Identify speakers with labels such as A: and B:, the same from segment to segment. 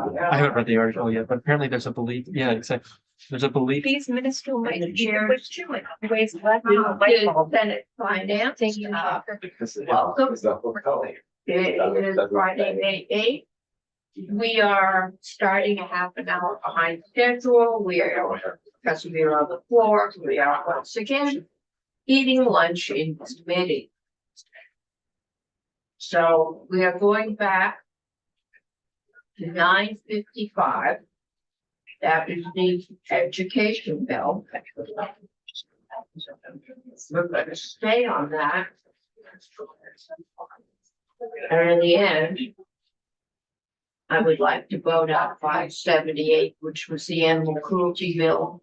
A: I haven't read the article yet, but apparently there's a belief. Yeah, exactly. There's a belief.
B: These minuscule
C: And the
B: ways,
C: chair-
B: which two ways left in the light bulb.
C: Senate Finance. Welcome. It is Friday, May 8th. We are starting a half an hour behind schedule. We are, because we are on the floor, we are once again eating lunch in committee. So we are going back to 9:55. That is the education bill. We're going to stay on that. And in the end, I would like to vote out 578, which was the animal cruelty bill.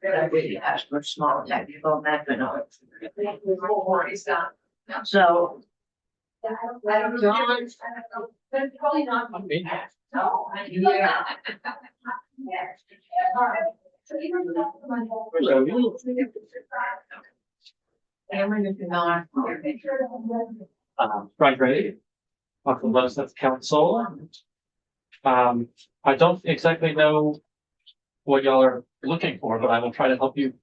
C: That really asked for a small technical amendment on it. So. John.
B: Probably not.
C: Yeah. Cameron is not.
A: Frank Ray, from Legislative Council. I don't exactly know what y'all are looking for, but I will try to help you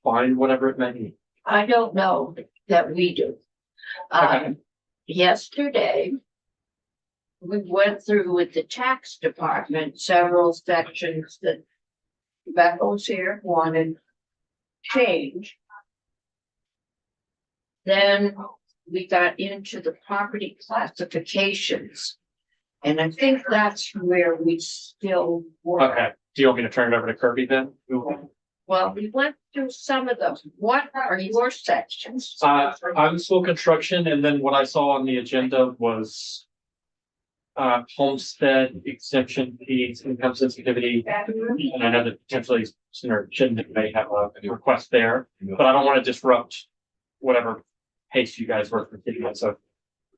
A: find whatever it may be.
C: I don't know that we do.
A: Okay.
C: Yesterday, we went through with the tax department several sections that Becca's here wanted change. Then we got into the property classifications. And I think that's where we still work.
A: Okay. Do you want me to turn it over to Kirby then?
C: Well, we went through some of those. What are your sections?
A: I'm school construction, and then what I saw on the agenda was homestead exemption fees, income sensitivity, and I know that potentially Senator Chin may have a request there, but I don't want to disrupt whatever pace you guys work for thinking. So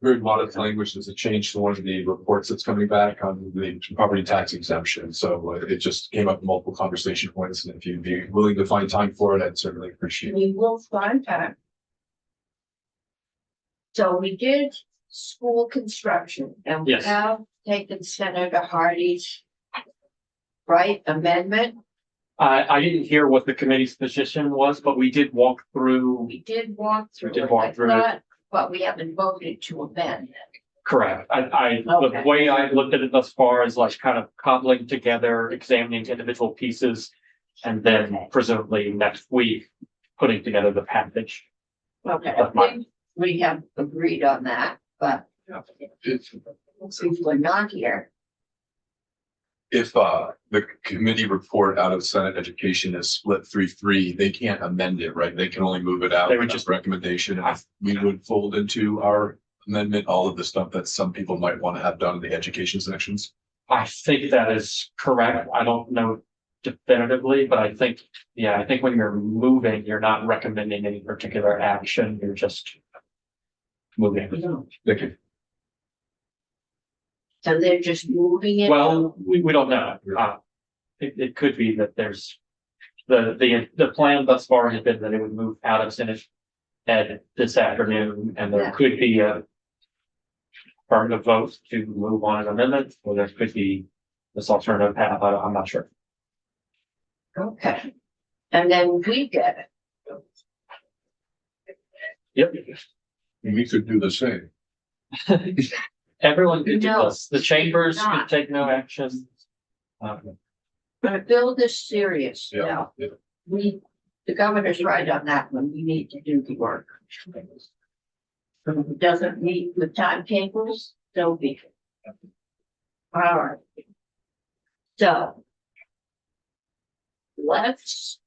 D: Heard a lot of language. There's a change to one of the reports that's coming back on the property tax exemption. So it just came up in multiple conversation points. And if you'd be willing to find time for it, I'd certainly appreciate it.
C: We will find time. So we did school construction and we
A: Yes.
C: have taken Senator Hardy's amendment.
A: I didn't hear what the committee's position was, but we did walk through.
C: We did walk through.
A: We did
C: it,
A: walk
C: I
A: through it.
C: thought, but we haven't voted to amend.
A: Correct. The
C: Okay.
A: way I looked at it thus far is like kind of cobbling together, examining individual pieces, and then presumably next week, putting together the package.
C: Okay,
A: That's
C: I think we have agreed on that, but since we're not here,
D: If the committee report out of Senate Education is split 3-3, they can't amend it, right? They can only move it out
A: They would
D: with
A: just-
D: just recommendation. And if we would fold into our amendment, all of the stuff that some people might want to have done in the education sections.
A: I think that is correct. I don't know definitively, but I think when you're moving, you're not recommending any particular action. You're just moving.
D: Thank you.
C: so they're just moving it.
A: Well, we don't know. It could be that there's the plan thus far has been that it would move out of Senate Ed this afternoon, and there
C: Yeah.
A: could be a affirmative vote to move on an amendment, or there could be this alternative path. I'm not sure.
C: Okay, and then we get it.
A: Yep.
D: We could do the same.
A: Everyone could do
C: No,
A: this. The chambers could
C: not.
A: take no action.
C: But Bill is serious
D: Yeah.
C: now. The governor's right on that one. We need to do the work. If it doesn't meet with timetables, so be it. All right. So. Let's.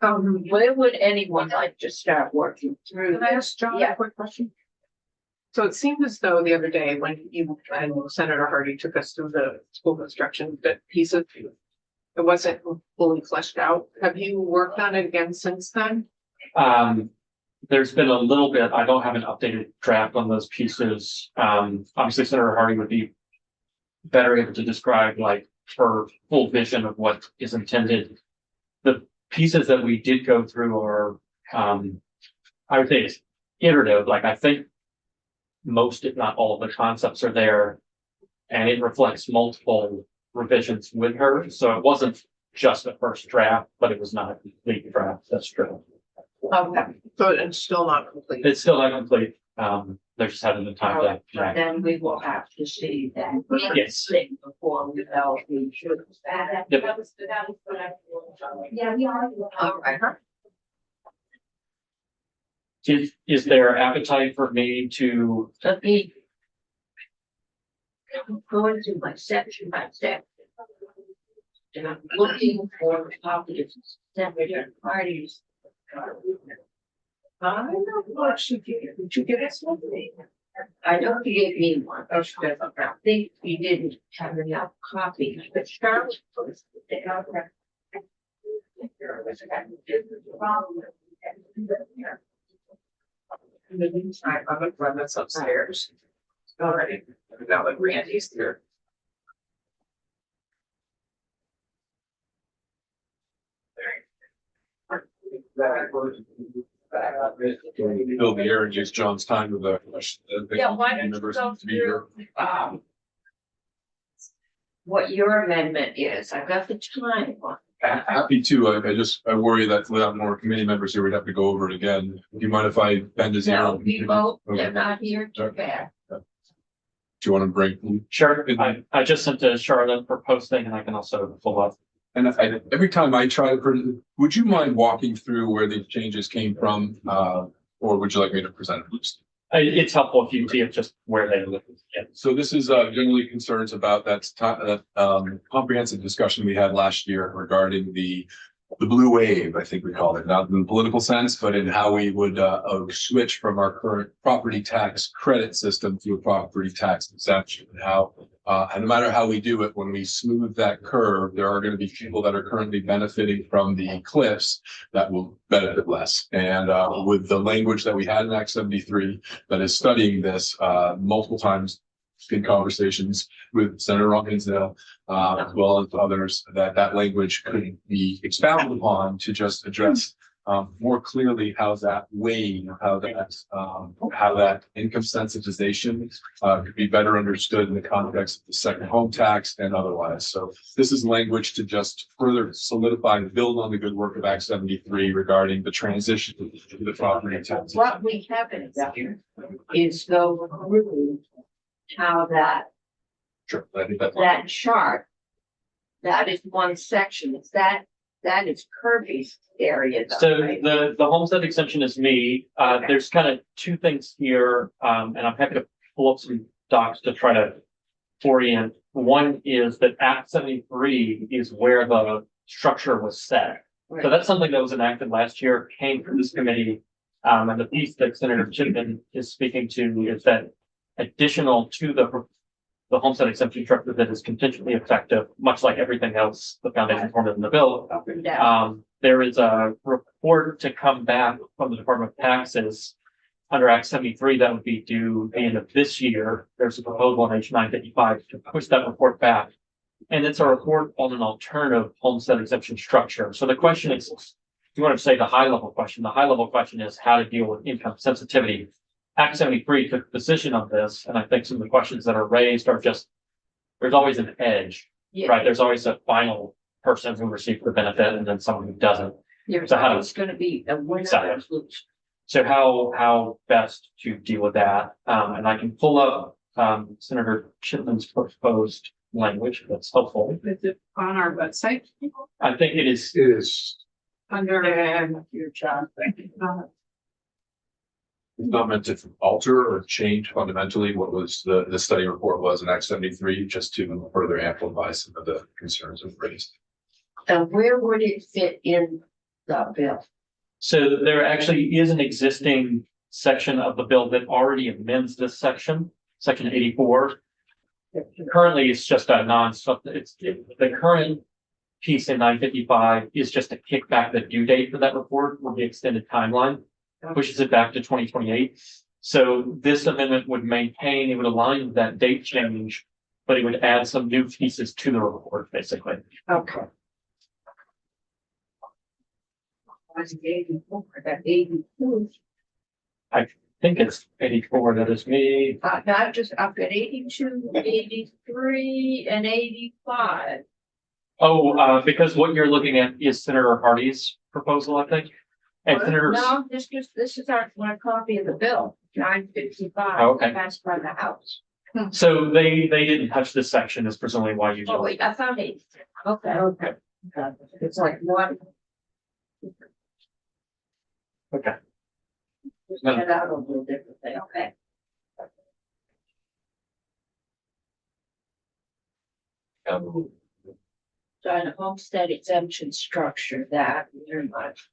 C: Where would anyone like to start working through?
B: Can I ask John
C: Yeah.
B: a quick question? So it seemed as though the other day when you and Senator Hardy took us through the school construction bit piece of it wasn't fully fleshed out. Have you worked on it again since then?
A: There's been a little bit, I don't have an updated draft on those pieces. Obviously Senator Hardy would be better able to describe like her full vision of what is intended. The pieces that we did go through are, I would say it's iterative, like I think most, if not all, of the concepts are there. And it reflects multiple revisions with her, so it wasn't just a first draft, but it was not a complete draft, that's true.
B: Okay, so it's still not complete.
A: It's still not complete, they're just having the time to.
C: But then we will have to see that.
A: Yes.
C: Thing before we know we should.
A: Yep.
C: Yeah, we are. All right.
A: Is there appetite for me to,
C: Let me. I'm going through my section by section. And I'm looking for copies of separate parties.
B: I don't know what she gave. Did you give us something?
C: I know you gave me one. Oh, she doesn't. I think you didn't have enough copies, but Charlotte was out there.
B: In the meantime, I'm gonna run this upstairs. Alrighty, now that Randy's here.
D: Fill the air and use John's time with the question.
C: Yeah, why don't you
D: Members
C: go
D: need to be here.
C: through, what your amendment is? I've got the time one.
D: Happy to. I worry that without more committee members here, we'd have to go over it again. Do you mind if I bend his ear?
C: No, we vote,
D: Okay.
C: they're not here too bad.
D: Do you want to bring?
A: sure, I just sent to Charlotte for posting and I can also follow up.
D: And every time I try to, would you mind walking through where these changes came from? Or would you like me to present it?
A: It's helpful if you see it just where they live. Yeah.
D: So this is generally concerns about that comprehensive discussion we had last year regarding the blue wave, I think we called it, not in the political sense, but in how we would switch from our current property tax credit system to a property tax exemption. And how and no matter how we do it, when we smooth that curve, there are going to be people that are currently benefiting from the cliffs that will benefit less. And with the language that we had in Act 73 that is studying this multiple times in conversations with Senator Robbinsdale, as well as others, that language could be expounded upon to just address more clearly how that weighing, how that income sensitization could be better understood in the context of the second home tax and otherwise. So this is language to just further solidify and build on the good work of Act 73 regarding the transition to the property tax.
C: What we haven't done is go through how that
D: Sure, I think that's.
C: that chart, that is one section, that is Kirby's area. though,
A: So
C: right?
A: the homestead exemption is me.
C: Okay.
A: There's kind of two things here, and I'm happy to pull up some docs to try to orient. One is that Act 73 is where the structure was set. So
C: Right.
A: that's something that was enacted last year, came from this committee. And the piece that Senator Chipman is speaking to is that additional to the homestead exemption structure that is contingently effective, much like everything else, the foundation formed in the bill.
C: Up and down.
A: There is a report to come back from the Department of Taxes under Act 73 that would be due the end of this year. There's a proposal on H 955 to push that report back. And it's a report on an alternative homestead exemption structure. So the question is, you want to say the high level question. The high level question is how to deal with income sensitivity. Act 73 took a position on this, and I think some of the questions that are raised are just, there's always an edge,
C: Yeah.
A: right? There's always a final person who receives the benefit and then someone who doesn't.
C: There's
A: So how
C: always gonna be a winner
A: Exactly.
C: and loser.
A: So how best to deal with that? And I can pull up, Senator Chipman's proposed language, if that's helpful.
B: Is it on our website?
A: I think it is,
D: It is.
B: Under your job.
D: It's not meant to alter or change fundamentally what was the study report was in Act 73, just to further amplify some of the concerns we've raised.
C: And where would it fit in the bill?
A: so there actually is an existing section of the bill that already amends this section, section 84. Currently, it's just a the current piece in 955 is just to kick back the due date for that report with the extended timeline, pushes it back to 2028. So this amendment would maintain, it would align with that date change, but it would add some new pieces to the report, basically.
C: Okay. Was 84, that 82.
A: think it's 84, that is me.
C: Not just, I've got 82, 83, and 85.
A: Oh, because what you're looking at is Senator Hardy's proposal, I think. And Senator,
C: No, this is my copy of the bill, 955.
A: Oh, okay.
C: Passed by the House.
A: so they didn't touch this section is presumably why you.
C: Oh, wait, I found 83. Okay. It's like one.
A: Okay.
C: Set out a little differently, okay. So an homestead exemption structure that very much.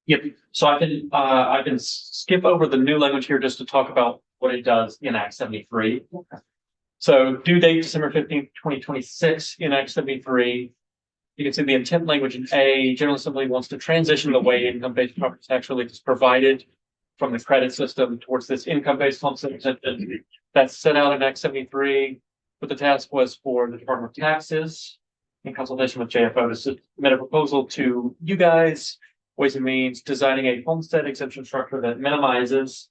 A: Yep, so I can skip over the new language here just to talk about what it does in Act 73. So due date December 15th, 2026 in Act 73. You can see the intent language in A, General Assembly wants to transition the way income-based property tax relief is provided from the credit system towards this income-based homestead exemption that's set out in Act 73. But the task was for the Department of Taxes in consultation with JFO to submit a proposal to you guys, Ways and Means, designing a homestead exemption structure that minimizes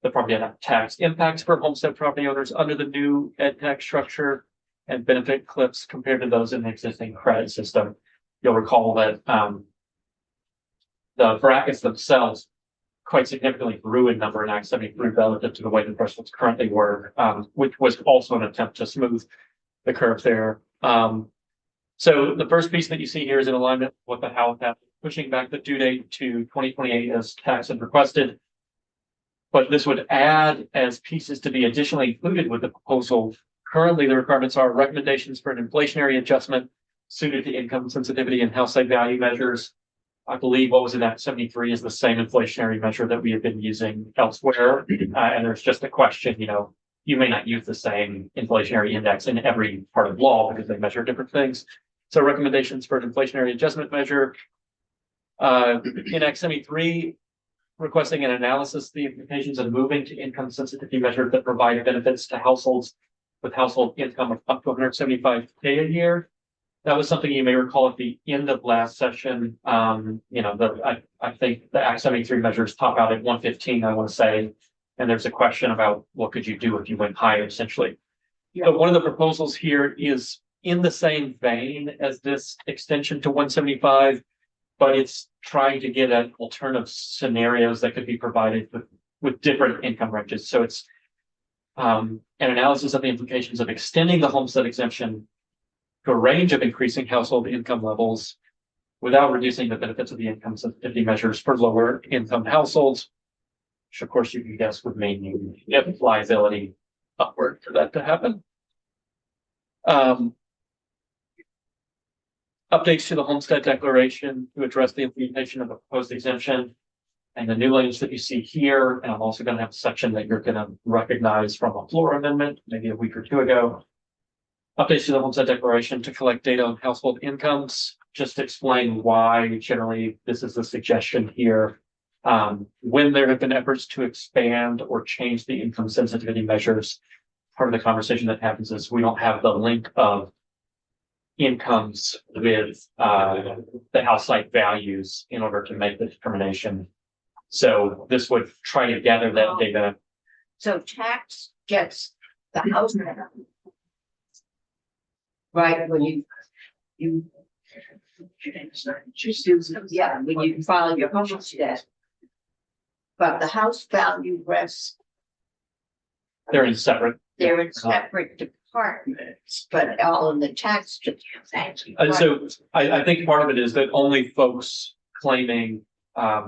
A: the property tax impacts for homestead property owners under the new ed tax structure and benefit cliffs compared to those in the existing credit system. You'll recall that the brackets themselves quite significantly grew in number in Act 73 relative to the way the thresholds currently work, which was also an attempt to smooth the curve there. So the first piece that you see here is in alignment with the House, pushing back the due date to 2028 as tax had requested. But this would add as pieces to be additionally included with the proposal. Currently, the requirements are recommendations for an inflationary adjustment suited to income sensitivity and house site value measures. I believe what was in Act 73 is the same inflationary measure that we have been using elsewhere. And there's just a question, you may not use the same inflationary index in every part of law because they measure different things. So recommendations for an inflationary adjustment measure. In Act 73, requesting an analysis of the implications of moving to income sensitivity measures that provide benefits to households with household income of up to 175K a year. That was something you may recall at the end of last session. I think the Act 73 measures top out at 115, I want to say. And there's a question about what could you do if you went higher, essentially.
C: Yeah.
A: But one of the proposals here is in the same vein as this extension to 175, but it's trying to get at alternative scenarios that could be provided with different income ranges. So it's an analysis of the implications of extending the homestead exemption to a range of increasing household income levels without reducing the benefits of the income sensitivity measures for lower income households, which of course you can guess would mean if liability upward for that to happen. Updates to the homestead declaration to address the implementation of the proposed exemption and the new language that you see here. And I'm also going to have a section that you're going to recognize from a floor amendment, maybe a week or two ago. Updates to the homestead declaration to collect data on household incomes, just to explain why generally this is the suggestion here. When there have been efforts to expand or change the income sensitivity measures, part of the conversation that happens is we don't have the link of incomes with the house site values in order to make the determination. So this would try to gather that data.
C: So tax gets the house. Right, when you. Yeah, when you file your homestead. But the house value rests,
A: They're in separate.
C: they're in separate departments, but all in the tax.
A: And so I think part of it is that only folks claiming, I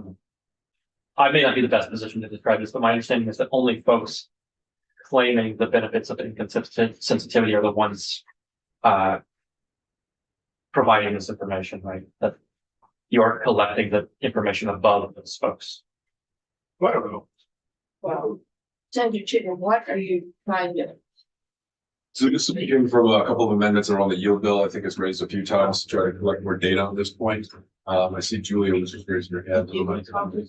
A: may not be the best position to describe this, but my understanding is that only folks claiming the benefits of income sensitivity are the ones providing this information, right? That you're collecting the information above those folks.
D: I don't know.
C: Well, Senator Chicken, what are you trying to?
D: So this is beginning from a couple of amendments around the yield bill. I think it's raised a few times to try to collect more data on this point. I see Julia was just raising her hand.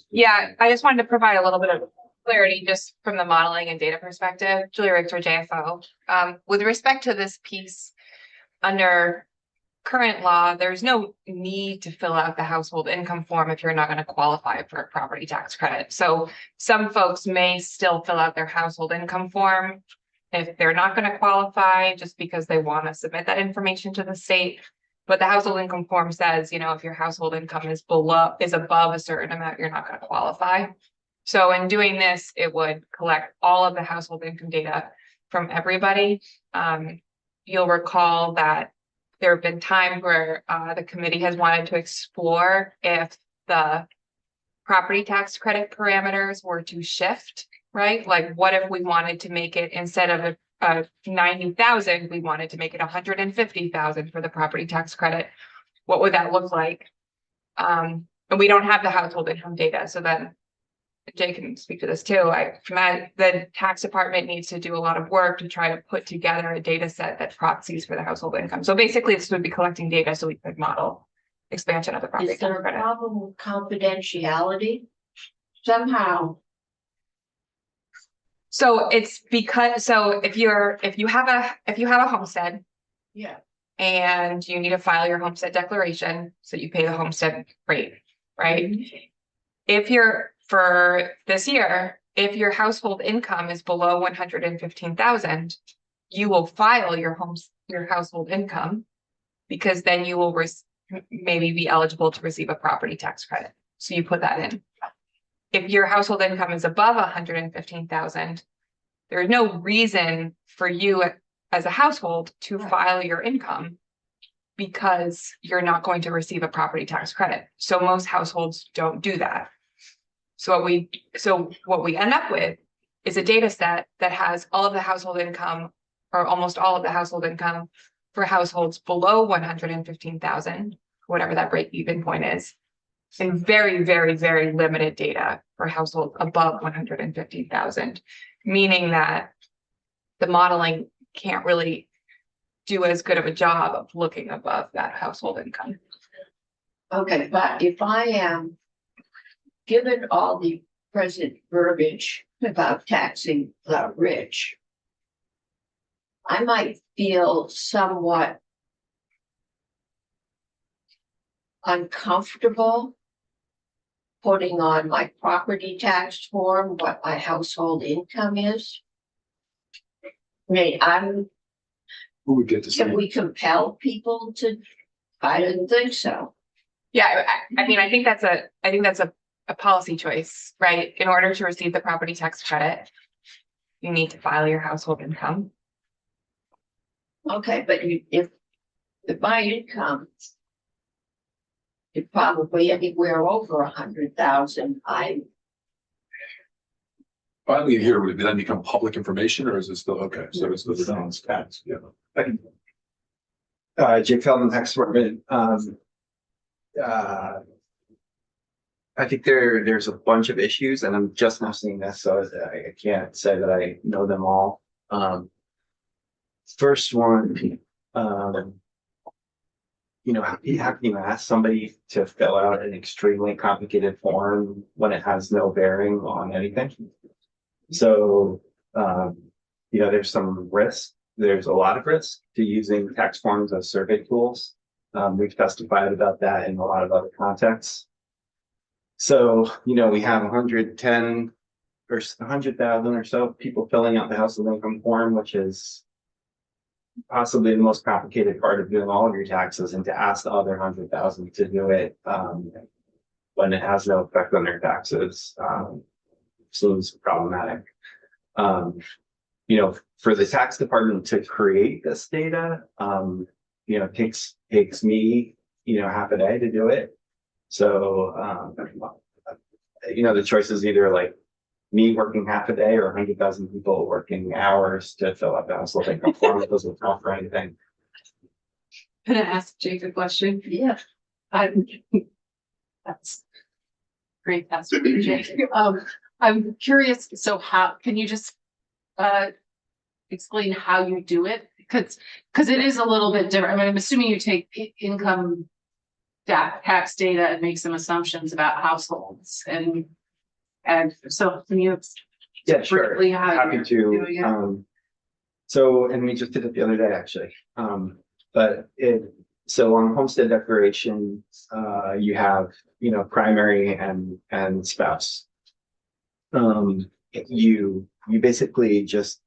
E: Yeah, I just wanted to provide a little bit of clarity just from the modeling and data perspective. Julia Richter, JFO. With respect to this piece under current law, there's no need to fill out the household income form if you're not going to qualify for a property tax credit. So some folks may still fill out their household income form if they're not going to qualify, just because they want to submit that information to the state. But the household income form says, if your household income is above a certain amount, you're not going to qualify. So in doing this, it would collect all of the household income data from everybody. You'll recall that there have been times where the committee has wanted to explore if the property tax credit parameters were to shift, right? Like, what if we wanted to make it, instead of a 90,000, we wanted to make it 150,000 for the property tax credit? What would that look like? And we don't have the household income data, so then Jay can speak to this too. The tax department needs to do a lot of work to try to put together a data set that proxies for the household income. So basically, this would be collecting data so we could model expansion of the property
C: Is there
E: tax
C: a
E: credit.
C: problem with confidentiality? Somehow,
E: So it's because, if you have a homestead
C: yeah,
E: and you need to file your homestead declaration, so you pay the homestead rate, right? For this year, if your household income is below 115,000, you will file your household income, because then you will maybe be eligible to receive a property tax credit. So you put that in. If your household income is above 115,000, there is no reason for you as a household to file your income, because you're not going to receive a property tax credit. So most households don't do that. So what we end up with is a data set that has all of the household income, or almost all of the household income, for households below 115,000, whatever that break-even point is, and very, very, very limited data for households above 150,000, meaning that the modeling can't really do as good of a job of looking above that household income.
C: okay, but if I am given all the present verbiage about taxing the rich, I might feel somewhat uncomfortable putting on my property tax form what my household income is. I mean,
D: Who would get to say?
C: can we compel people to? I didn't think so.
E: Yeah, I mean, I think that's a policy choice, right? In order to receive the property tax credit, you need to file your household income.
C: Okay, but if my income is probably anywhere over 100,000,
D: Finally, here, would it then become public information, or is it still, okay, so it's the sounds tax, yeah.
F: Jake Feldman, Tax Department. I think there's a bunch of issues, and I'm just now seeing this, so I can't say that I know them all. First one, how can you ask somebody to fill out an extremely complicated form when it has no bearing on anything? So, there's some risk. There's a lot of risk to using tax forms as survey tools. We've testified about that in a lot of other contexts. So, we have 110 or 100,000 or so people filling out the household income form, which is possibly the most complicated part of doing all of your taxes, and to ask the other 100,000 to do it when it has no effect on their taxes seems problematic. For the tax department to create this data, takes me, half a day to do it. So, the choice is either like me working half a day or 100,000 people working hours to fill out the household income form. It doesn't count for anything.
B: Can I ask Jake a question?
C: yeah.
B: That's great. That's Jake. I'm curious. So how can you just explain how you do it? Because it is a little bit different. I mean, I'm assuming you take income tax data and make some assumptions about households, and so can you
F: Sure.
B: briefly how
F: Happy
B: you're
F: to.
B: doing it?
F: And we just did it the other day, actually. But So on homestead declaration, you have, primary and spouse. You basically just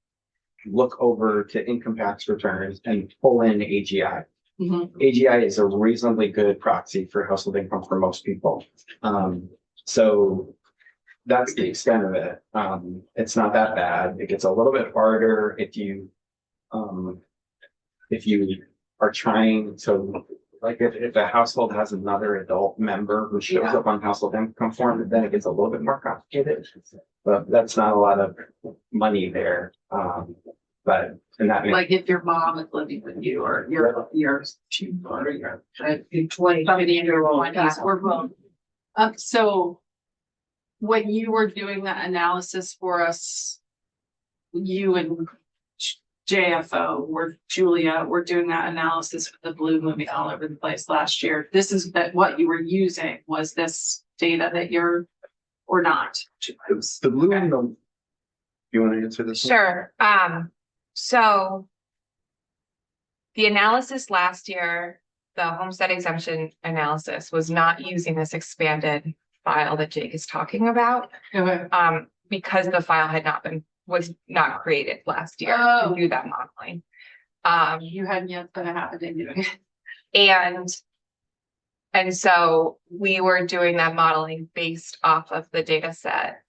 F: look over to income tax returns and pull in AGI. AGI is a reasonably good proxy for household income for most people. So that's the extent of it. It's not that bad. It gets a little bit harder if you are trying to, like, if a household has another adult member who shows up on household income form, then it gets a little bit more complicated. But that's not a lot of money there. But and that
B: Like if your mom is living with you or your
C: 20-year-old
B: or both. So when you were doing that analysis for us, you and JFO Julia were doing that analysis with the blue moving all over the place last year. This is that what you were using was this data that you're or not.
F: it's the blue and the. You want to answer this? one?
E: Sure. So the analysis last year, the homestead exemption analysis was not using this expanded file that Jake is talking about.
B: Okay.
E: Because the file was not created last year
B: Oh.
E: to do that modeling.
B: You hadn't yet done a half a day doing it.
E: And so we were doing that modeling based off of the data set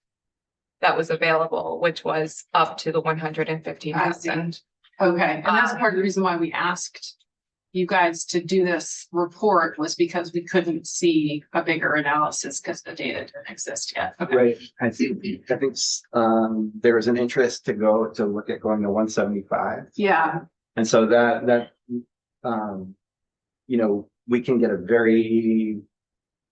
E: that was available, which was up to the 115,000.
B: Okay, and that's part of the reason why we asked you guys to do this report was because we couldn't see a bigger analysis because the data didn't exist yet. Okay.
F: Right. I think there was an interest to look at going to 175.
B: Yeah,
F: And so that we can get a very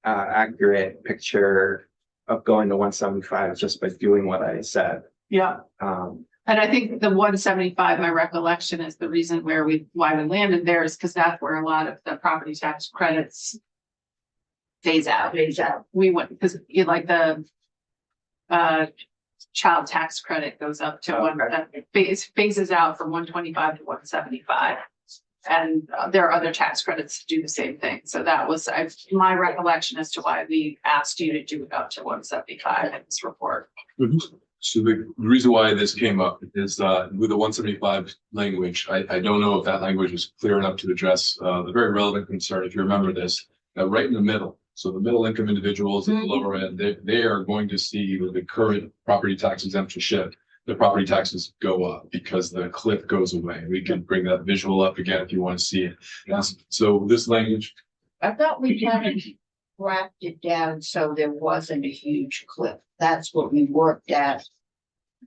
F: accurate picture of going to 175 just by doing what I said.
B: yeah. And I think the 175, my recollection is the reason why we landed there is because that's where a lot of the property tax credits phase out. We went, because you like the child tax credit goes up to phases out from 125 to 175. And there are other tax credits to do the same thing. So that was my recollection as to why we asked you to do it up to 175 in this report.
D: So the reason why this came up is with the 175 language, I don't know if that language was clear enough to address the very relevant concern, if you remember this, right in the middle. So the middle income individuals at the lower end, they are going to see with the current property tax exemption shift, the property taxes go up because the cliff goes away. We can bring that visual up again if you want to see it. So this language,
C: I thought we had it wrapped it down so there wasn't a huge cliff. That's what we worked at.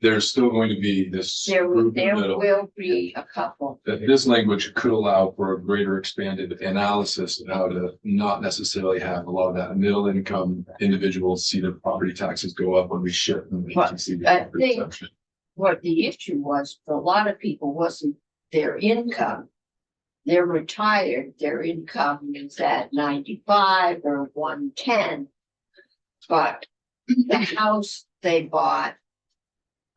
D: there's still going to be this
C: There
D: group in the middle.
C: will be a couple.
D: That this language could allow for a greater expanded analysis of how to not necessarily have a lot of that middle income individuals see their property taxes go up when we shift them.
C: But
D: to see the
C: I
D: property
C: think-
D: tax.
C: What the issue was for a lot of people wasn't their income. They're retired, their income is at 95 or 110. But the house they bought,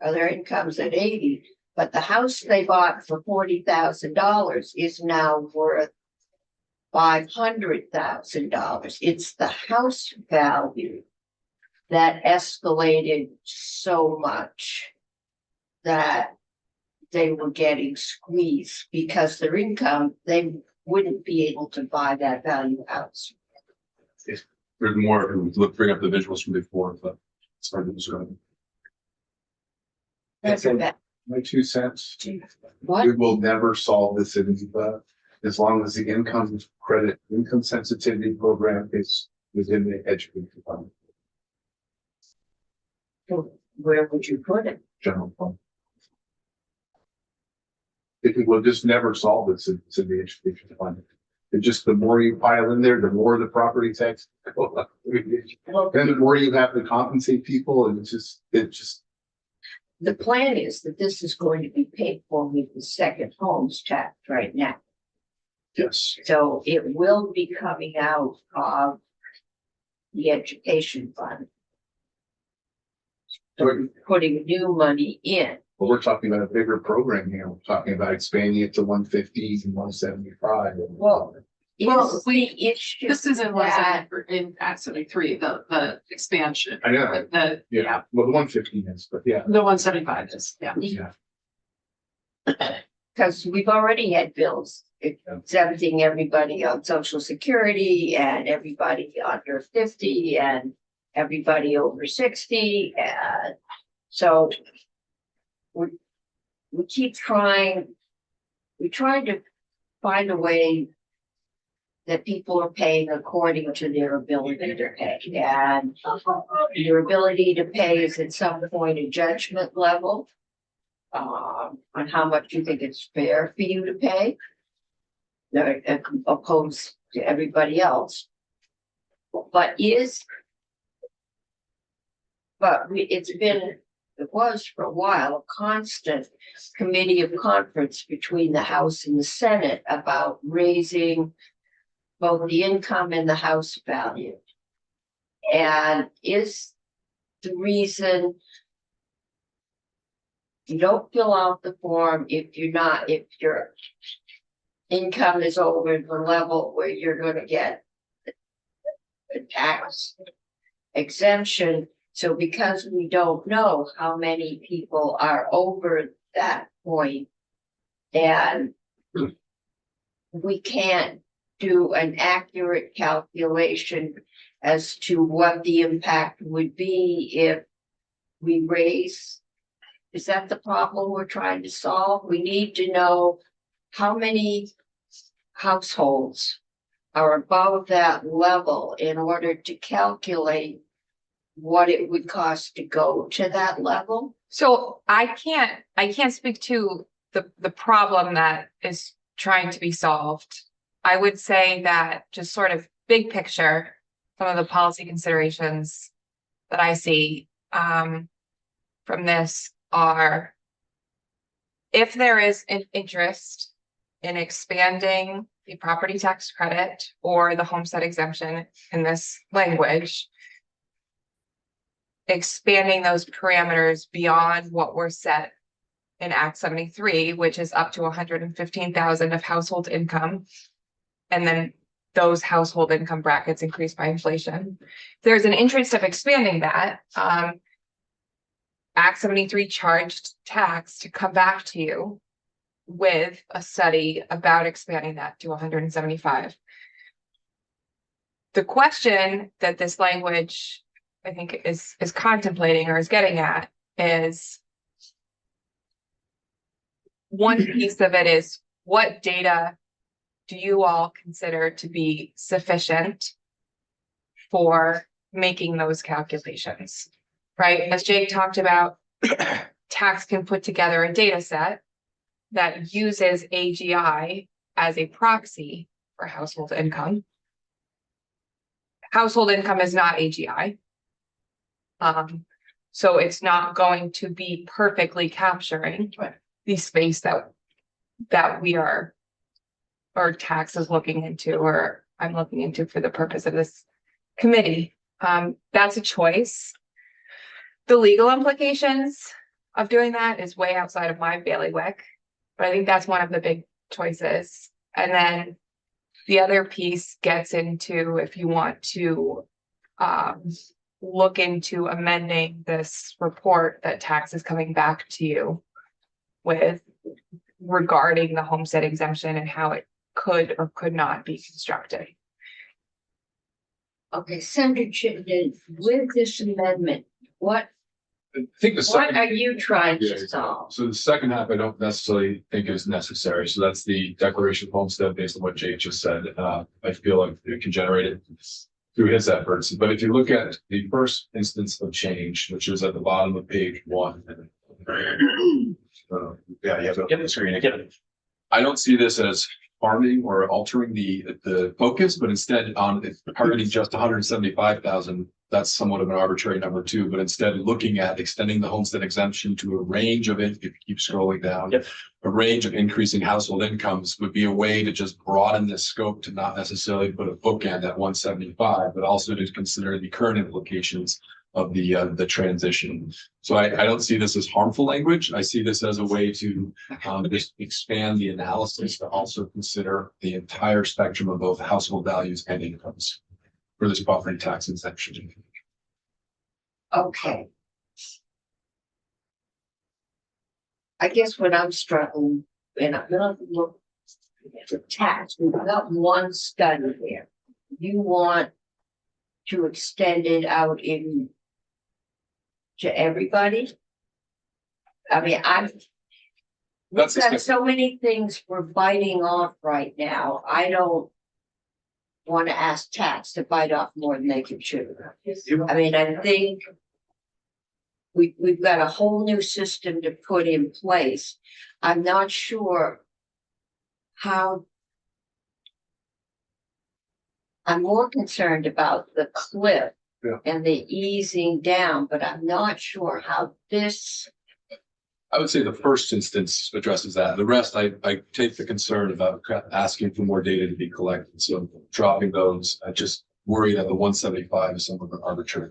C: or their income's at 80, but the house they bought for $40,000 is now worth $500,000. It's the house value that escalated so much that they were getting squeezed because their income, they wouldn't be able to buy that value house.
D: There's more, look, bring up the visuals from before, but it's hard to describe.
C: That's
F: Okay.
C: bad.
G: My 2 cents,
C: What?
G: we will never solve this in as long as the income sensitivity program is within the education fund,
C: Where would you put it?
G: general fund. It will just never solve this in the education fund. It just, the more you pile in there, the more the property tax go up. Then the more you have to compensate people, and it just,
C: The plan is that this is going to be paid for with the second homes tax right now.
G: yes.
C: So it will be coming out of the education fund, putting new money in.
G: But we're talking about a bigger program here. We're talking about expanding it to 150s and 175.
C: Well,
B: Well,
C: is the issue
B: This isn't
C: that,
B: in Act 73, the expansion.
G: I know,
B: The,
G: yeah, well, the 115 is, but yeah.
B: the 175 is, yeah.
G: Yeah.
C: because we've already had bills exempting everybody on social security and everybody under 50 and everybody over 60, and so we keep trying, we tried to find a way that people are paying according to their ability to pay, and your ability to pay is at some point a judgment level on how much you think it's fair for you to pay, opposed to everybody else. But it was for a while, a constant committee of conference between the House and the Senate about raising both the income and the house value. And is the reason you don't fill out the form if your income is over the level where you're gonna get a tax exemption. So because we don't know how many people are over that point, and we can't do an accurate calculation as to what the impact would be if we raise. Is that the problem we're trying to solve? We need to know how many households are above that level in order to calculate what it would cost to go to that level.
E: So I can't speak to the problem that is trying to be solved. I would say that just sort of big picture, some of the policy considerations that I see from this are, if there is an interest in expanding the property tax credit or the homestead exemption in this language, expanding those parameters beyond what were set in Act 73, which is up to 115,000 of household income. And then those household income brackets increased by inflation. There's an interest of expanding that. Act 73 charged tax to come back to you with a study about expanding that to 175. The question that this language, I think, is contemplating or is getting at is, one piece of it is, what data do you all consider to be sufficient for making those calculations, right? As Jake talked about, tax can put together a data set that uses AGI as a proxy for household income. Household income is not AGI. So it's not going to be perfectly capturing the space that we are, or tax is looking into, or I'm looking into for the purpose of this committee. That's a choice. The legal implications of doing that is way outside of my bailiwick, but I think that's one of the big choices. And then the other piece gets into, if you want to look into amending this report that tax is coming back to you with regarding the homestead exemption and how it could or could not be constructed.
C: Okay, Senator Chittenden, with this amendment, what
D: I think the
C: are
D: second,
C: you trying
D: Yeah,
C: to solve?
D: so the second half, I don't necessarily think is necessary. So that's the declaration of homestead based on what Jake just said. I feel like it can generate it through his efforts. But if you look at the first instance of change, which is at the bottom of page 1. Yeah, you have to
A: Get the screen again.
D: I don't see this as harming or altering the focus, but instead on targeting just 175,000. That's somewhat of an arbitrary number too, but instead looking at extending the homestead exemption to a range of it, if you keep scrolling down,
A: Yep.
D: a range of increasing household incomes would be a way to just broaden this scope to not necessarily put a bookend at 175, but also to consider the current implications the transition. So I don't see this as harmful language. I see this as a way to just expand the analysis to also consider the entire spectrum of both household values and incomes for this property tax exemption.
C: Okay. I guess what I'm struggling, and I'm gonna look at the tax, we've got one study there. You want to extend it out in to everybody? I mean,
D: That's
C: we've got so many things we're biting off right now. I don't want to ask tax to bite off more than they can chew. I mean, I think we've got a whole new system to put in place. I'm not sure how. I'm more concerned about the cliff
G: Yeah.
C: and the easing down, but I'm not sure how this.
D: I would say the first instance addresses that. The rest, I take the concern about asking for more data to be collected. So dropping those, I just worry that the 175 is somewhat arbitrary.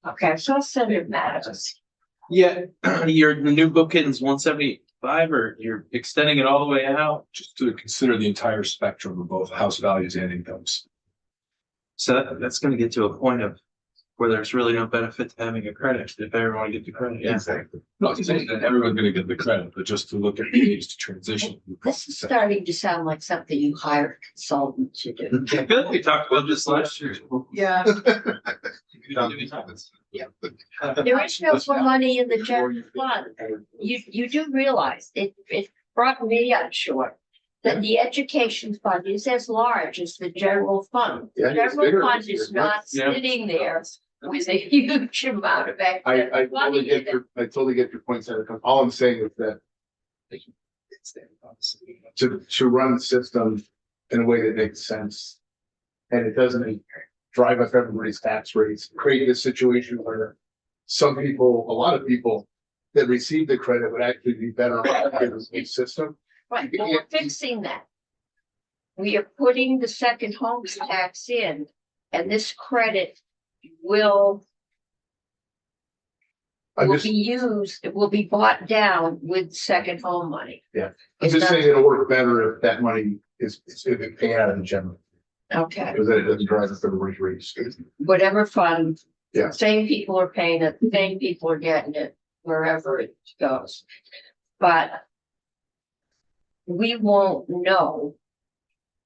C: Okay, so I'll send it matters.
H: Yeah, the new bookend's 175, or you're extending it all the way out.
D: Just to consider the entire spectrum of both house values and incomes.
H: So that's gonna get to a point of where there's really no benefit to having a credit if everyone gets the credit. Yeah.
D: Exactly. Not to say that everyone's gonna get the credit, but just to look at the age to transition.
C: This is starting to sound like something you hire a consultant to do.
H: I feel like we talked about this last year.
B: Yeah.
C: There is no more money in the general fund. You do realize it brought me up short. That the education fund is as large as the general fund. The
G: Yeah, it's bigger
C: general fund
G: this year,
C: is not
A: Yeah.
C: sitting there with a huge amount of
G: I
C: excess
G: totally
C: money
G: get
C: in it.
G: I totally get your point, Senator. All I'm saying is that to run the system in a way that makes sense. And it doesn't drive up everybody's tax rates, create this situation where some people, a lot of people that receive the credit would actually be better off in the system.
C: Right, well, we're fixing that. We are putting the second home tax in, and this credit will
G: I'm just,
C: be used, it will be bought down with second home money.
G: I'm
C: It's
G: just
C: not-
G: saying it'll work better if that money is paid out of the general,
C: Okay,
G: because then it doesn't drive up everybody's rates.
C: whatever fund.
G: Yeah.
C: Same people are paying it, same people are getting it, wherever it goes. But we won't know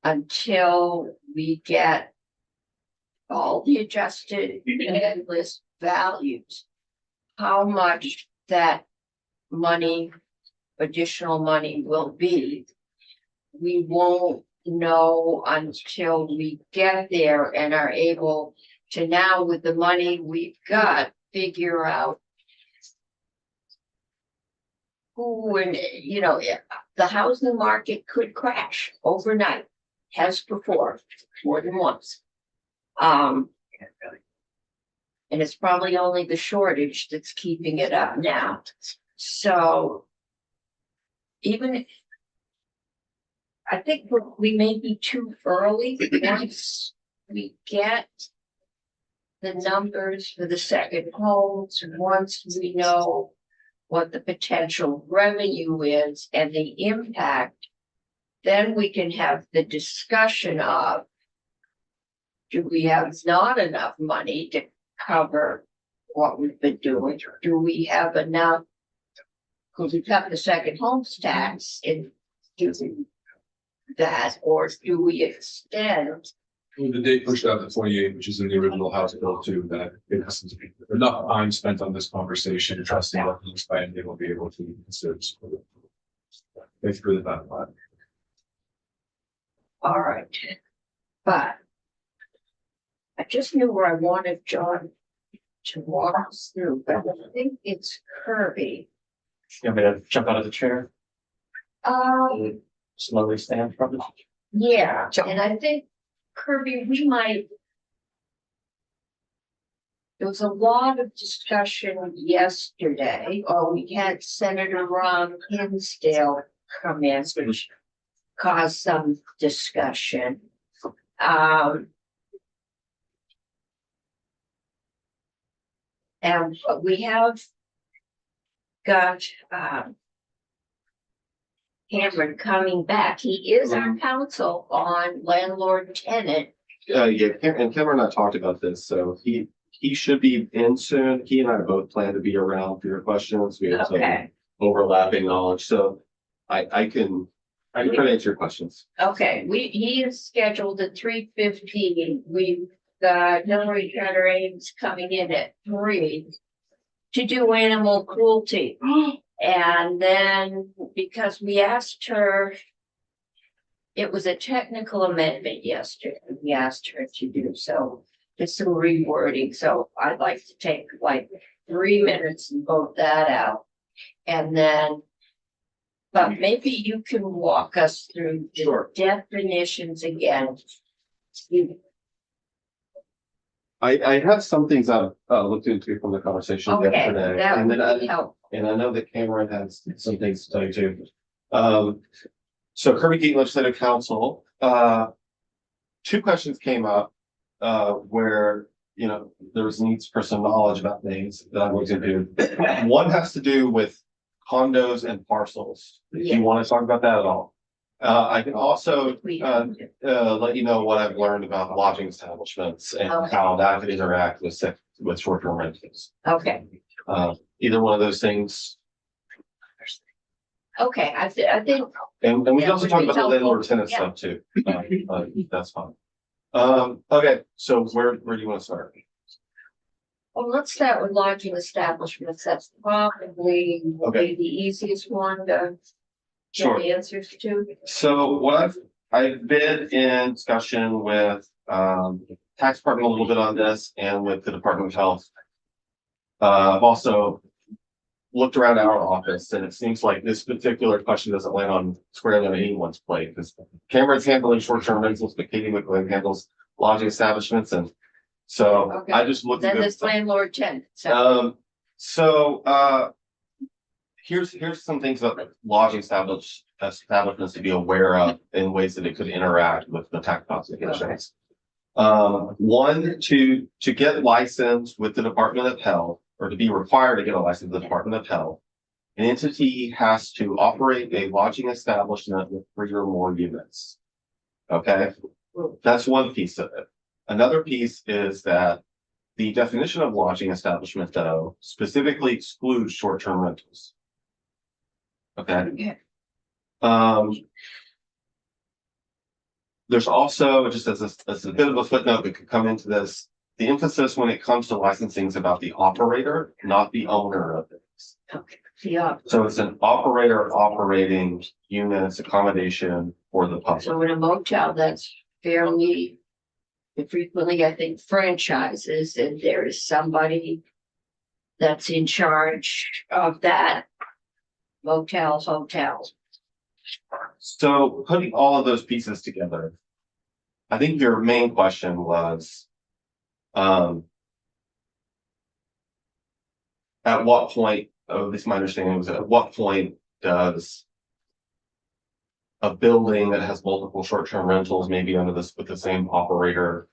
C: until we get all the adjusted and list values, how much that money, additional money will be. We won't know until we get there and are able to now, with the money we've got, figure out who, and the housing market could crash overnight, has before, more than once. And it's probably only the shortage that's keeping it up now. So even if I think we may be too early once we get the numbers for the second homes, once we know what the potential revenue is and the impact, then we can have the discussion of, do we have not enough money to cover what we've been doing? Do we have enough? Because we cut the second homes tax in using that, or do we extend?
D: With the date pushed out to 28, which is in the original House bill too, that it has enough time spent on this conversation, trusting that the plan they will be able to consider. Thanks for the thought.
C: All right. But I just knew where I wanted John to walk us through, but I think it's Kirby.
A: You want me to jump out of the chair? Slowly stand from it?
C: Yeah, and I think Kirby, we might. There was a lot of discussion yesterday, or we had Senator Ron Hinsdale come in, which caused some discussion. And we have got, Cameron coming back. He is our counsel on landlord tenant.
I: Yeah, and Cameron and I talked about this, so he should be in soon. He and I both plan to be around for your questions. We have some
C: Okay,
I: overlapping knowledge, so I can try to answer your questions.
C: okay, he is scheduled at 3:15. We've got Hillary Carter Ames coming in at 3 to do animal cruelty. And then because we asked her, it was a technical amendment yesterday, we asked her to do so, just some rewording, so I'd like to take like 3 minutes and vote that out. And then, but maybe you can walk us through the
I: Sure.
C: definitions again.
I: I have some things I've looked into from the conversation
C: Okay,
I: yesterday,
C: that
I: and
C: would
I: then
C: be helpful.
I: and I know that Cameron has some things to tell you too. So Kirby Keaton Legislative Council, 2 questions came up, where, you know, there was needs for some knowledge about things that I'm going to do. One has to do with condos and parcels. If
C: Yeah.
I: you want to talk about that at all. I can also,
C: We-
I: let you know what I've learned about lodging establishments and
C: Okay.
I: how that could interact with short-term rentals.
C: Okay,
I: Either one of those things.
C: okay, I think,
I: And we can
C: Yeah,
I: also
C: would
I: talk
C: be
I: about the landlord
C: helpful.
I: tenant
C: Yeah.
I: stuff too. That's fine. Okay, so where do you want to start?
C: well, let's start with lodging establishments. That's probably will be
I: Okay.
C: the easiest one to
I: Sure.
C: get answers to.
I: So what I've been in discussion with tax department a little bit on this and with the Department of Health. I've also looked around our office and it seems like this particular question doesn't land on squarely on anyone's plate because Cameron's handling short-term rentals, but Katie McGuinn handles lodging establishments, and so
C: Okay.
I: I just looked at
C: Then
I: this.
C: this landlord tenant, so,
I: Here's some things about lodging establishments to be aware of in ways that it could interact with the tax classifications. One, to get licensed with the Department of Health, or to be required to get a license with the Department of Health, an entity has to operate a lodging establishment with 3 or more units. Okay, that's one piece of it. Another piece is that the definition of lodging establishment, though, specifically excludes short-term rentals. Okay.
C: Yeah.
I: There's also, just as a bit of a footnote that could come into this, the emphasis when it comes to licensing is about the operator, not the owner of it.
C: okay, yeah,
I: So it's an operator operating units, accommodation for the public.
C: so in a motel, that's fairly. Frequently, I think franchises, and there is somebody that's in charge of that. Motels, hotels.
I: So putting all of those pieces together, I think your main question was, at what point, at least my understanding was, at what point does a building that has multiple short-term rentals, maybe under this with the same operator,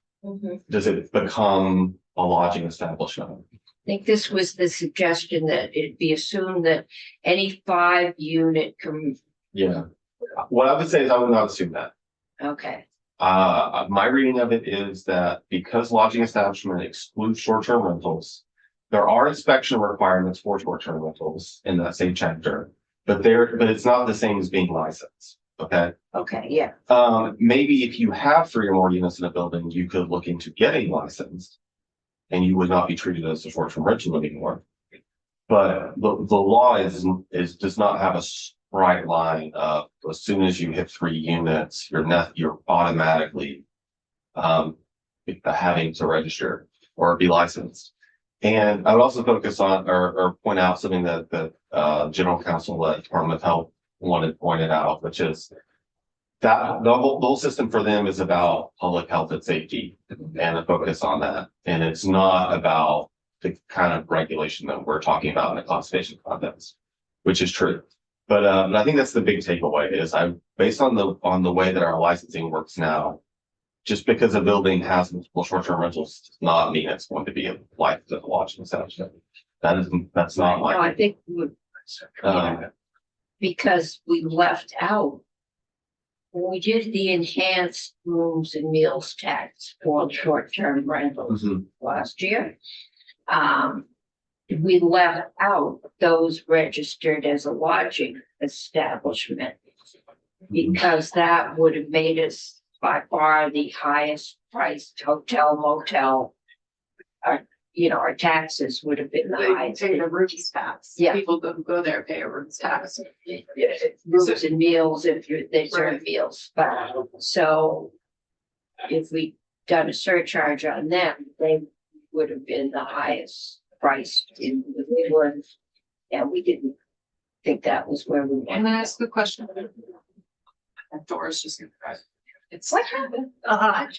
I: does it become a lodging establishment?
C: I think this was the suggestion that it be assumed that any 5-unit
I: Yeah. What I would say is I would not assume that.
C: okay,
I: My reading of it is that because lodging establishment excludes short-term rentals, there are inspection requirements for short-term rentals in that same chapter, but it's not the same as being licensed. Okay.
C: okay, yeah,
I: Maybe if you have 3 or more units in a building, you could look into getting licensed. And you would not be treated as a short-term rental anymore. But the law does not have a bright line of as soon as you hit 3 units, you're automatically having to register or be licensed. And I would also focus on or point out something that the general counsel at Department of Health pointed out, which is that the whole system for them is about public health and safety and a focus on that. And it's not about the kind of regulation that we're talking about in the classification context, which is true. But I think that's the big takeaway is based on the way that our licensing works now, just because a building has multiple short-term rentals does not mean it's going to be a life of the lodging establishment. That's not
C: No, I
I: like,
C: think
I: um,
C: because we left out. When we did the enhanced rooms and meals tax for short-term rentals
I: mhm.
C: last year. We left out those registered as a lodging establishment. Because that would have made us by far the highest priced hotel motel. Our taxes would have been the
B: They
C: highest.
B: pay the rooms tax.
C: Yeah.
B: People go there, pay a rooms tax.
C: Rooms and meals if they serve
B: Right.
C: meals, but so. If we done a surcharge on them, they would have been the highest price in the Woodland. And we didn't think that was where we
B: Can
C: wanted.
B: I ask a question? That door is just. It's
C: What happened?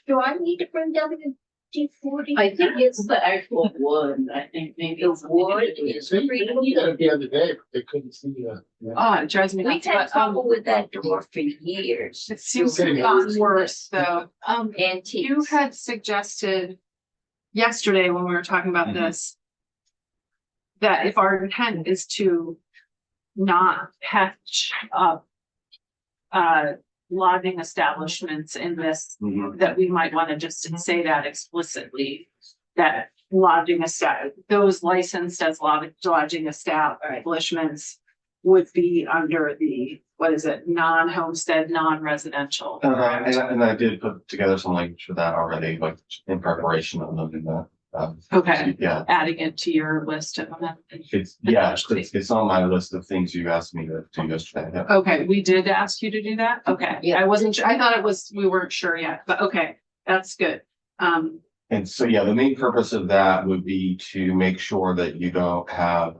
C: Do I need to bring WD-40?
J: I think it's the actual wood, I think maybe it's
C: Wood is
G: They
C: pretty.
G: did it the other day, but they couldn't see the.
B: Oh, it drives me
C: We've
B: nuts,
C: had
B: but,
C: trouble with that door for years.
B: it seems to have gotten worse, though.
C: Antiques.
B: You had suggested yesterday when we were talking about
I: Mhm.
B: this, that if our intent is to not patch up lodging establishments in this,
I: Mhm.
B: that we might want to just say that explicitly, that lodging those licensed as lodging establishments would be under the, what is it, non-homestead, non-residential.
I: And I did put together some language for that already, like in preparation of them in the,
B: Okay,
I: yeah.
B: adding it to your list of them.
I: It's on my list of things you asked me to do yesterday. Yeah.
B: Okay, we did ask you to do that? Okay,
C: Yeah.
B: I wasn't sure, I thought it was, we weren't sure yet, but okay, that's good.
I: And so, yeah, the main purpose of that would be to make sure that you don't have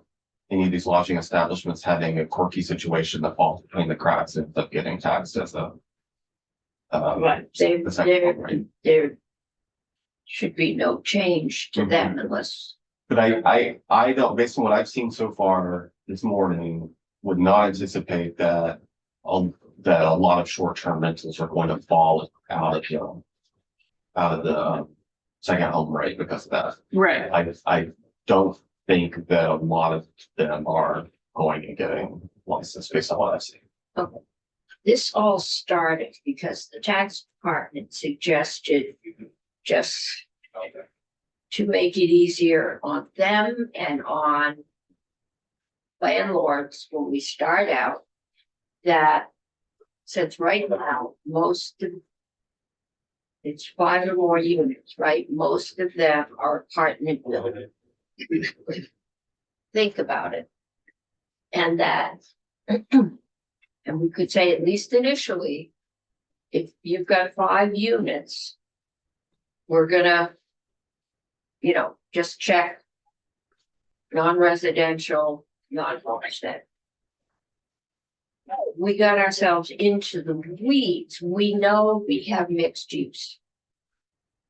I: any of these lodging establishments having a quirky situation that falls between the cracks and ends up getting taxed as a.
C: Right,
I: the second one, right?
C: there should be no change to them unless.
I: But I don't, based on what I've seen so far this morning, would not anticipate that. That a lot of short-term rentals are going to fall out of, out of the second home rate because of that.
B: Right.
I: I don't think that a lot of them are going and getting licensed based on what I've seen.
C: This all started because the tax department suggested just to make it easier on them and on landlords when we start out, that since right now, it's 5 or more units, right? Most of them are apartment buildings. Think about it. And that, and we could say at least initially, if you've got 5 units, we're gonna, just check non-residential, non-homestead. We got ourselves into the weeds. We know we have mixed use.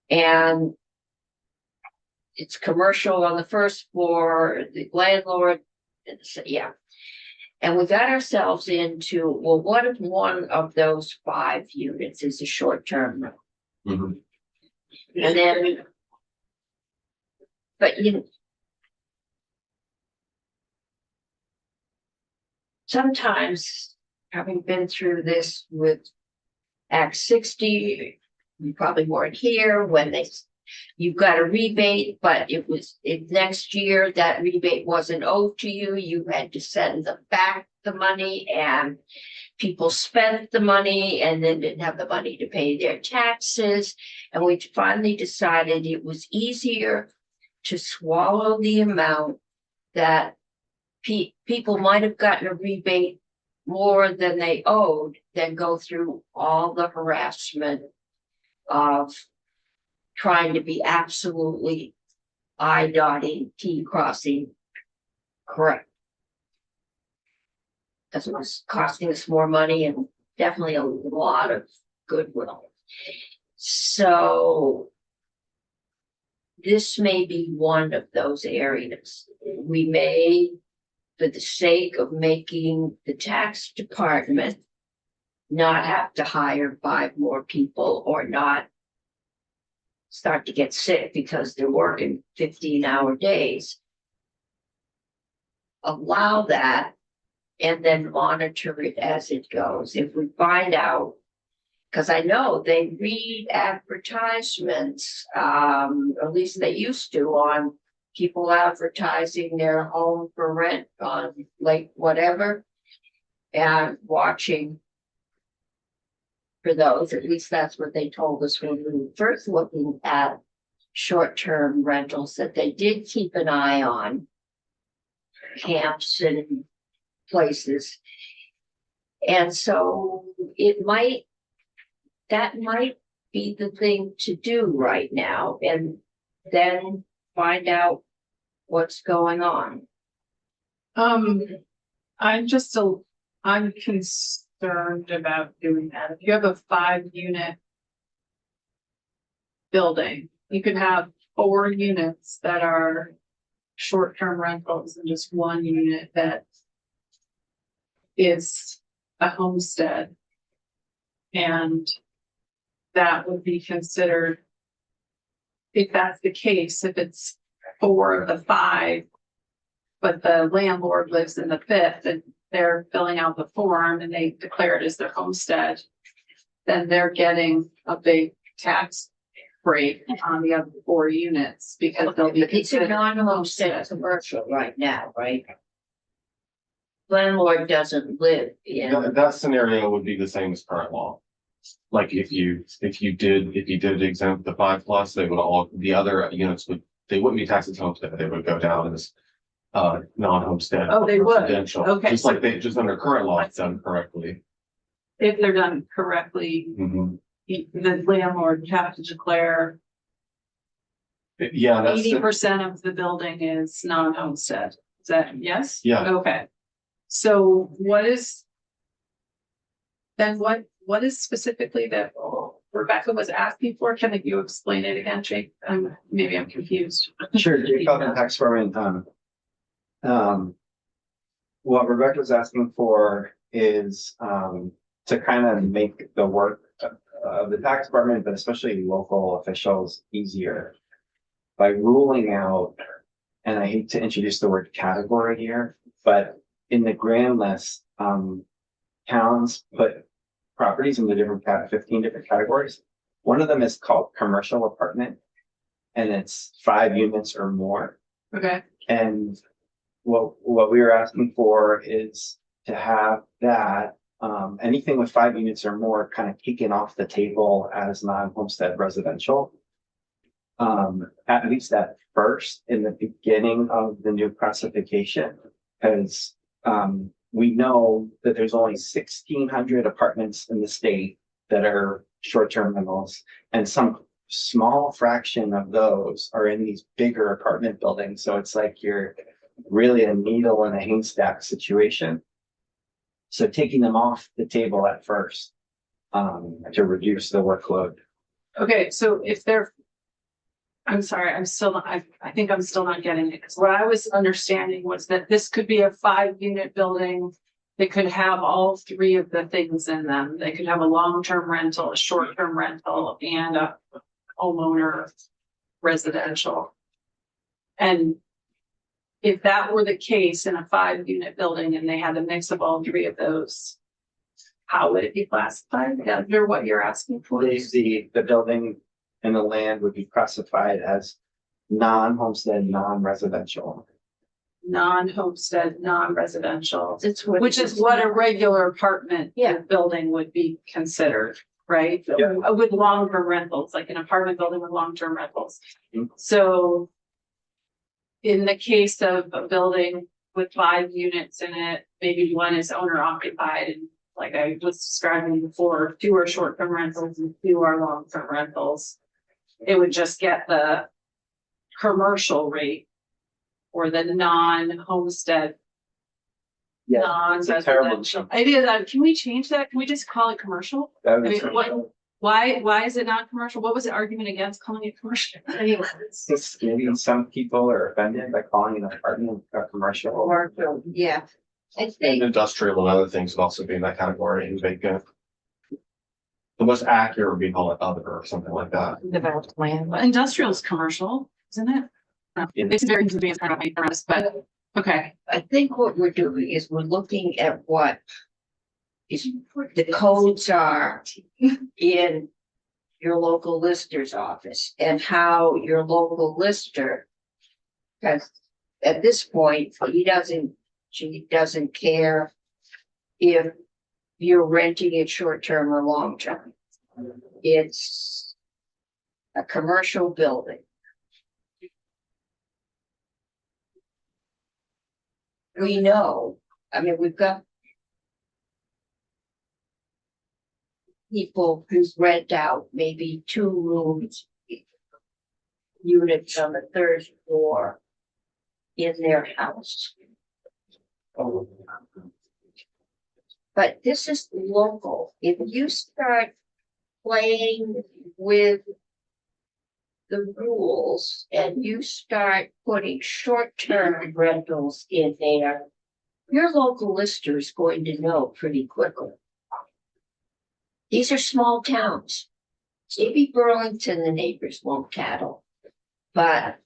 C: And it's commercial on the first floor, the landlord, and we got ourselves into, well, what if one of those 5 units is a short-term rental?
I: Mhm.
C: And then, but sometimes, having been through this with Act 60, you probably weren't here when you got a rebate, but if next year that rebate wasn't owed to you, you had to send them back the money, and people spent the money and then didn't have the money to pay their taxes. And we finally decided it was easier to swallow the amount that people might have gotten a rebate more than they owed than go through all the harassment of trying to be absolutely I dotting, T crossing correct. Because it was costing us more money and definitely a lot of goodwill. So this may be one of those areas. We may, for the sake of making the tax department not have to hire 5 more people or not
K: start to get sick because they're working 15-hour days. Allow that and then monitor it as it goes. If we find out, because I know they read advertisements, at least they used to, on people advertising their home for rent on like whatever, and watching for those. At least that's what they told us when we were first looking at short-term rentals, that they did keep an eye on camps and places. And so that might be the thing to do right now, and then find out what's going on.
B: I'm concerned about doing that. If you have a 5-unit building, you could have 4 units that are short-term rentals and just 1 unit that is a homestead. And that would be considered, if that's the case, if it's 4 of the 5, but the landlord lives in the 5th and they're filling out the form and they declare it as their homestead, then they're getting a big tax break on the other 4 units because they'll be
K: But it's a
B: considered
K: non-homestead
B: homestead.
K: commercial right now, right? Landlord doesn't live in.
I: That scenario would be the same as current law. Like if you did exempt the 5+, they would all, the other units they wouldn't be taxed as homestead, they would go down as non-homestead.
B: Oh, they would.
I: residential.
B: Okay.
I: Just under current law, it's done correctly.
B: If they're done correctly,
I: Mhm.
B: the landlord would have to declare
I: Yeah, that's.
B: 80% of the building is non-homestead. Is that, yes?
I: Yeah.
B: Okay. So what is specifically that Rebecca was asking for? Can you explain it again, Jake? Maybe I'm confused.
F: Sure, Jake Feldman, tax department. What Rebecca was asking for is, to kind of make the work of the tax department, but especially local officials, easier by ruling out, and I hate to introduce the word category here, but in the grand list, towns put properties in the 15 different categories. One of them is called commercial apartment, and it's 5 units or more.
B: Okay.
F: And what we were asking for is to have that, anything with 5 units or more kind of taken off the table as non-homestead residential. At least at first, in the beginning of the new classification, because we know that there's only 1,600 apartments in the state that are short-term rentals, and some small fraction of those are in these bigger apartment buildings. So it's like you're really a needle in a haystack situation. So taking them off the table at first, to reduce the workload.
B: Okay, so if they're, I'm sorry, I think I'm still not getting it, because what I was understanding was that this could be a 5-unit building. They could have all 3 of the things in them. They could have a long-term rental, a short-term rental, and a homeowner residential. And if that were the case in a 5-unit building and they had a mix of all 3 of those, how would it be classified under what you're asking for?
F: The building and the land would be classified as non-homestead, non-residential.
B: Non-homestead, non-residential,
K: That's what.
B: which is what a regular apartment building would be considered, right?
F: Yeah.
B: With long-term rentals, like an apartment building with long-term rentals.
F: Mhm.
B: So in the case of a building with 5 units in it, maybe 1 is owner occupied, and like I was describing before, 2 are short-term rentals and 2 are long-term rentals. It would just get the commercial rate or the non-homestead,
F: Yeah, it's a terrible.
B: non-residential. It is, can we change that? Can we just call it commercial?
F: That
B: I
F: was-
B: mean, why is it not commercial? What was the argument against calling it commercial? Anyway,
F: Maybe some people are offended by calling an apartment a commercial.
K: Or, yeah, I
I: And
K: think,
I: industrial and other things would also be in that category, and vacant. the most accurate would be call it other or something like that.
E: Developed land.
J: Industrial's commercial, isn't it? It's very advanced around us, but, okay.
K: I think what we're doing is we're looking at what is the codes are in your local lister's office and how your local lister, because at this point, she doesn't care if you're renting it short-term or long-term. It's a commercial building. We know, I mean, we've got people who rent out maybe 2 rooms, units on the 3rd floor in their house. But this is local. If you start playing with the rules and you start putting short-term rentals in there, your local lister is going to know pretty quickly. These are small towns. Maybe Burlington, the neighbors won't tattle. But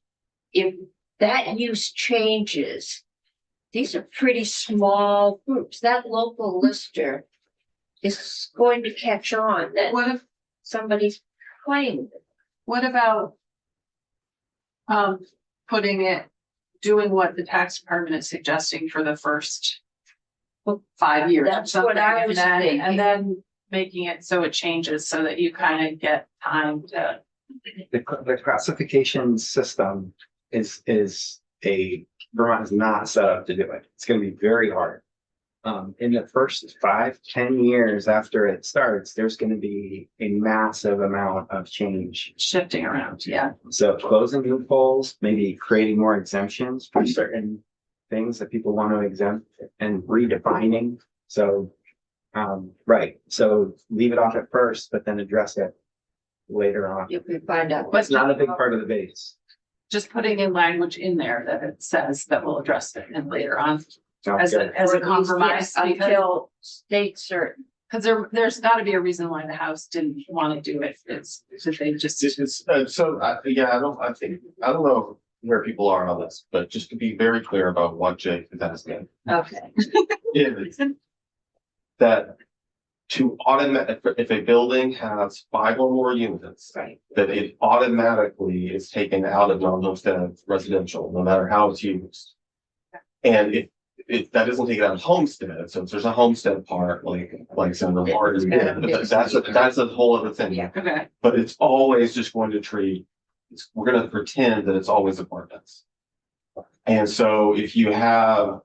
K: if that use changes, these are pretty small groups. That local lister is going to catch on that
J: What if,
K: somebody's playing with it.
J: what about putting it, doing what the tax department is suggesting for the first 5 years? or
K: That's what
J: something,
K: I was thinking.
J: and then making it so it changes so that you kind of get time to.
F: The classification system is Vermont is not set up to do it. It's gonna be very hard. In the first 5-10 years after it starts, there's gonna be a massive amount of change.
J: Shifting around, yeah.
F: So closing loopholes, maybe creating more exemptions for certain things that people want to exempt and redefining. So, right, so leave it off at first, but then address it later on.
K: You can find out.
F: It's not a big part of the base.
J: Just putting in language in there that it says that we'll address it and later on
F: Sounds
J: as
F: good.
J: a, as
K: Or
J: a
K: at least,
J: compromise.
K: yes, until state certain.
J: Because there's gotta be a reason why the House didn't want to do it. It's that they just.
I: This is, yeah, I don't know where people are on this, but just to be very clear about what Jake is asking.
K: Okay.
I: Is that to automate, if a building has 5 or more units,
K: Right.
I: that it automatically is taken out of non-homestead residential, no matter how it's used. And if that doesn't take it out of homestead, so if there's a homestead part, like Senator Harden did, but that's a whole other thing.
K: Yeah.
J: Okay,
I: But it's always just going to treat, we're gonna pretend that it's always apartments. And so if you have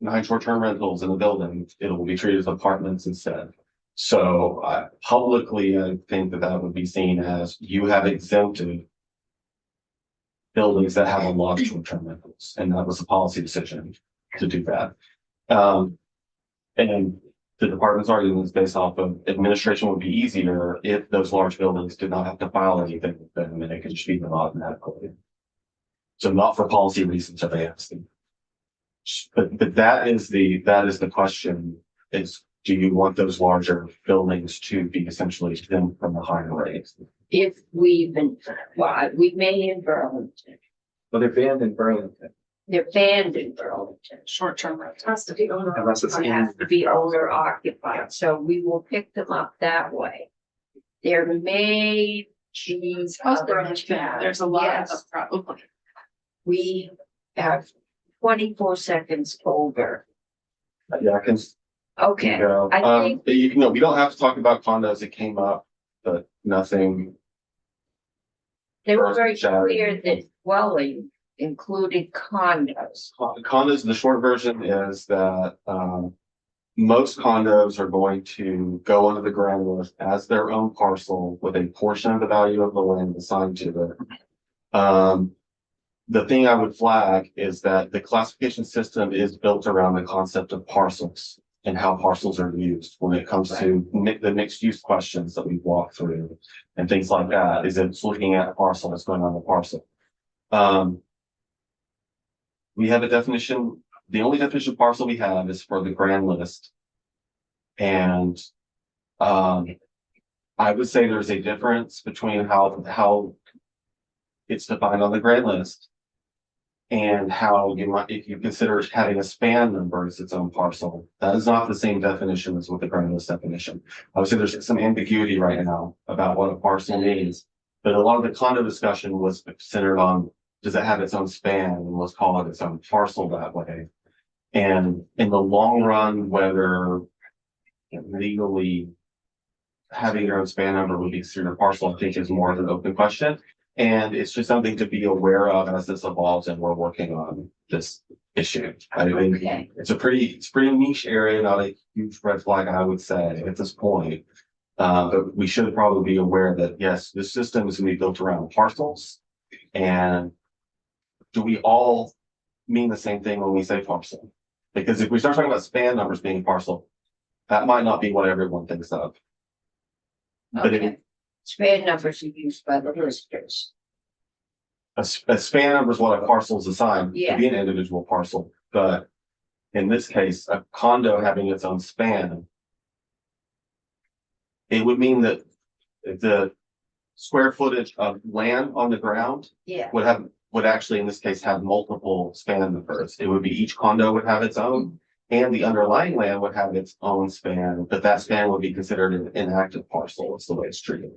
I: 9 short-term rentals in a building, it will be treated as apartments instead. So publicly, I think that would be seen as you have exempted buildings that have a lot of short-term rentals, and that was a policy decision to do that. And the department's argument is based off of administration would be easier if those large buildings did not have to file anything with them, and it could just be done automatically. So not for policy reasons that they asked them. But that is the question is, do you want those larger buildings to be essentially exempt from the higher rates?
K: If we may in Burlington,
F: Well, they're banned in Burlington.
K: they're banned in Burlington.
J: short-term rental.
B: Has to be owner.
F: Unless it's
K: It
F: in.
K: has to be owner occupied, so we will pick them up that way. There may be other
J: There's a lot
K: Yes.
J: of probably.
K: We have 24 seconds over.
I: Yeah, I can.
K: Okay,
I: Go.
K: I think-
I: You know, we don't have to talk about condos. It came up, but nothing.
K: they were very
I: Earth-shattering.
K: clear that dwelling included condos.
I: Condos, the short version is that, most condos are going to go under the ground list as their own parcel with a portion of the value of the land assigned to it. The thing I would flag is that the classification system is built around the concept of parcels and how parcels are used when it comes to the mixed use questions that we've walked through and things like that, is it's looking at a parcel that's going on the parcel. We have a definition, the only definition of parcel we have is for the grand list. And I would say there's a difference between how it's defined on the grant list and how you might, if you consider having a span number as its own parcel. That is not the same definition as what the grant list definition. I would say there's some ambiguity right now about what a parcel means. But a lot of the condo discussion was centered on, does it have its own span, and let's call it its own parcel that way. And in the long run, whether legally having your own span number would be considered a parcel, I think is more of an open question. And it's just something to be aware of as this evolves and we're working on this issue. I think
K: Okay.
I: it's a pretty niche area, not a huge red flag, I would say, at this point. But we should probably be aware that, yes, this system is gonna be built around parcels. And do we all mean the same thing when we say parcel? Because if we start talking about span numbers being parcel, that might not be what everyone thinks of. But if
K: Okay. Span numbers are used by the listers.
I: a span number is what a parcel is assigned to
K: Yeah.
I: be an individual parcel, but in this case, a condo having its own span, it would mean that the square footage of land on the ground
K: Yeah,
I: would actually, in this case, have multiple span numbers. It would be each condo would have its own, and the underlying land would have its own span, but that span would be considered an inactive parcel. It's the way it's treated.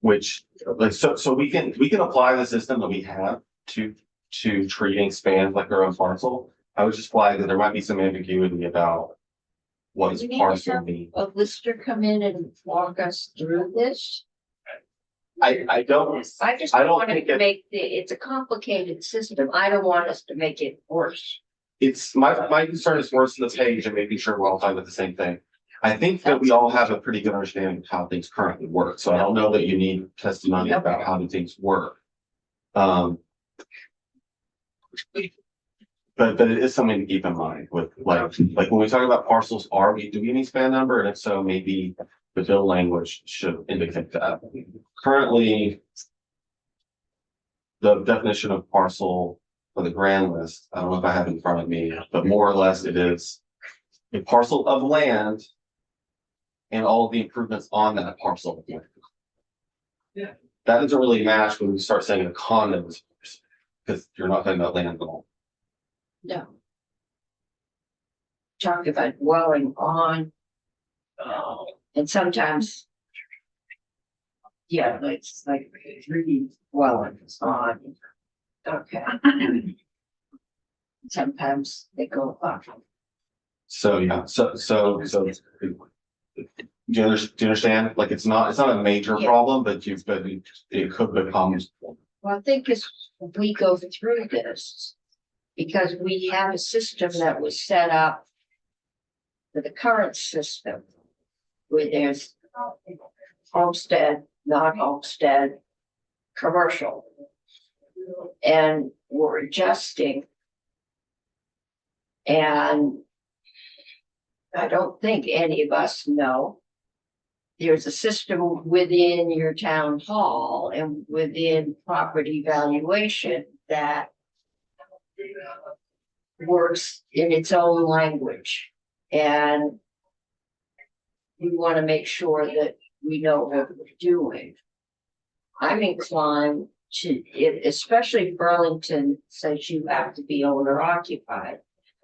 I: Which, like, so we can apply the system that we have to treating spans like their own parcel. I would just flag that there might be some ambiguity about what does
K: We need to
I: parcel
K: have-
I: mean.
K: a lister come in and walk us through this.
I: I don't,
K: I just
I: I
K: don't
I: don't
K: want
I: think
K: to
I: it-
K: make it's a complicated system. I don't want us to make it worse.
I: it's, my concern is worse than the page and making sure we're all talking about the same thing. I think that we all have a pretty good understanding of how things currently work, so I don't know that you need testimony about how do things work. But it is something to keep in mind with like when we talk about parcels, do we need span number? And if so, maybe the bill language should indicate that. Currently, the definition of parcel for the grand list, I don't know if I have it in front of me, but more or less it is a parcel of land and all of the improvements on that parcel of land.
B: Yeah.
I: That doesn't really match when we start saying a condo is, because you're not talking about land at all.
K: No. Talk about dwelling on. And sometimes. Yeah, it's like three dwellings on. Okay. Sometimes they go up.
I: So, yeah, do you understand? Like, it's not a major
K: Yeah.
I: problem, but it could become.
K: Well, I think as we go through this, because we have a system that was set up for the current system, where there's homestead, not homestead, commercial. And we're adjusting. And I don't think any of us know. There's a system within your town hall and within property valuation that works in its own language. And we want to make sure that we know what we're doing. I'm inclined to, especially Burlington says you have to be owner occupied,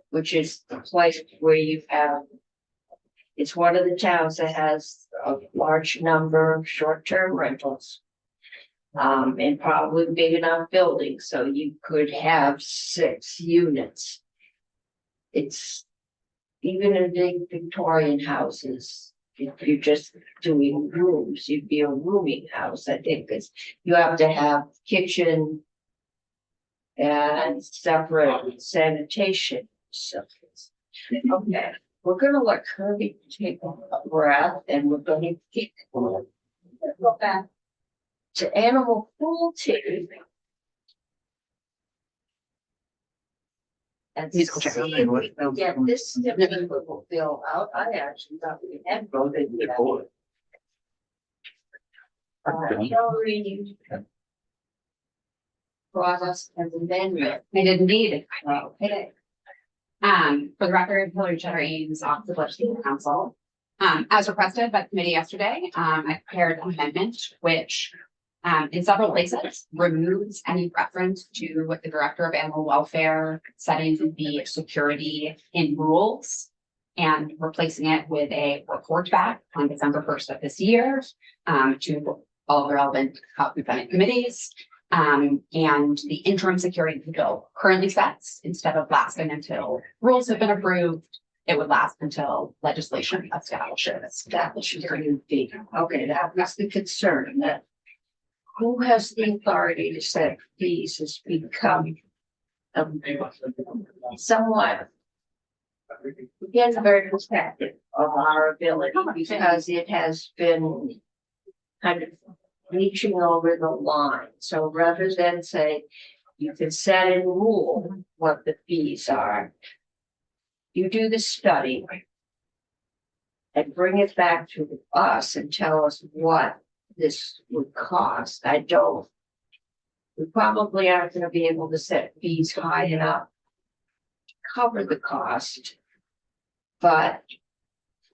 K: which is the place where you have, it's one of the towns that has a large number of short-term rentals. And probably big enough buildings, so you could have 6 units. It's even in big Victorian houses, if you're just doing rooms, you'd be a rooming house, I think, because you have to have kitchen and separate sanitation. So, okay, we're gonna let Kirby take a breath and we're gonna go back to animal cruelty. And see
H: Musical chair.
K: if we can get this simple bill out. I actually thought we had voted. that. Hillary brought us an amendment.
L: I did indeed.
K: Okay.
L: For the record, Hillary Cheddar Ames off the legislative council. As requested by the committee yesterday, I prepared an amendment which in several places removes any reference to what the director of animal welfare setting the security in rules and replacing it with a report back on December 1st of this year to all the relevant component committees. And the interim security bill currently sets, instead of lasting until rules have been approved, it would last until legislation establishes.
K: Okay, that was the concern, that who has the authority to set fees has become somewhat, again, very protective of our ability, because it has been kind of reaching over the line. So rather than say, you can set in rule what the fees are, you do the study and bring it back to us and tell us what this would cost. We probably aren't going to be able to set fees high enough to cover the cost, but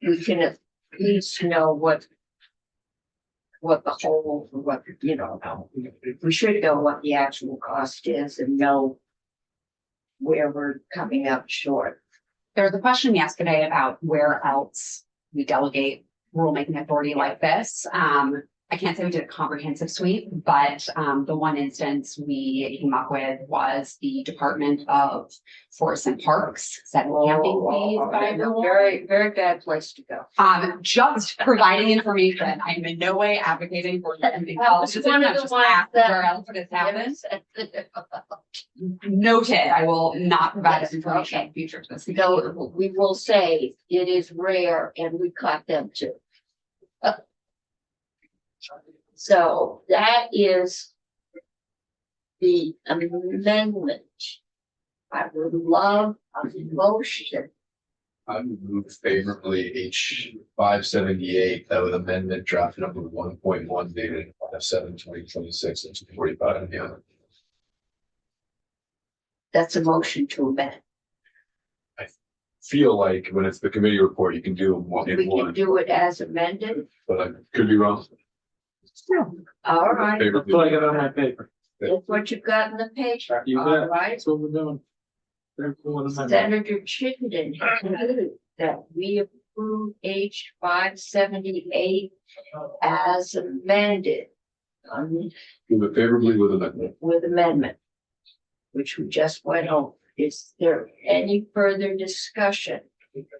K: we can at least know what the whole, we should know what the actual cost is and know where we're coming up short.
L: There was a question yesterday about where else we delegate rulemaking authority like this. I can't say we did a comprehensive sweep, but the one instance we came up with was the Department of Forests and Parks setting camping fees by rule.
K: Very, very bad place to go.
L: Just providing information. I am in no way advocating for anything else.
K: It's one of the ones that-
L: Where else would it happen? Noted, I will not provide this information in future to this.
K: So we will say it is rare and we caught them too. So that is the amendment. I would love a motion.
D: I would move favorably H 578, that with amendment draft number 1.1 dated 5/7/2026 and 245 and beyond.
K: That's a motion to amend.
D: Feel like when it's the committee report, you can do one
K: We
D: in
K: can
D: one,
K: do it as amended.
D: but I could be wrong.
K: All right,
D: Favorably.
H: What I got on my paper.
K: that's what you got in the paper.
H: You
K: All
H: bet.
K: right.
H: That's what we're doing. Very cool. amendment.
K: Senator Chittenden moved that we approve H 578 as amended.
D: Move it favorably with amendment.
K: With amendment, which we just went over. Is there any further discussion?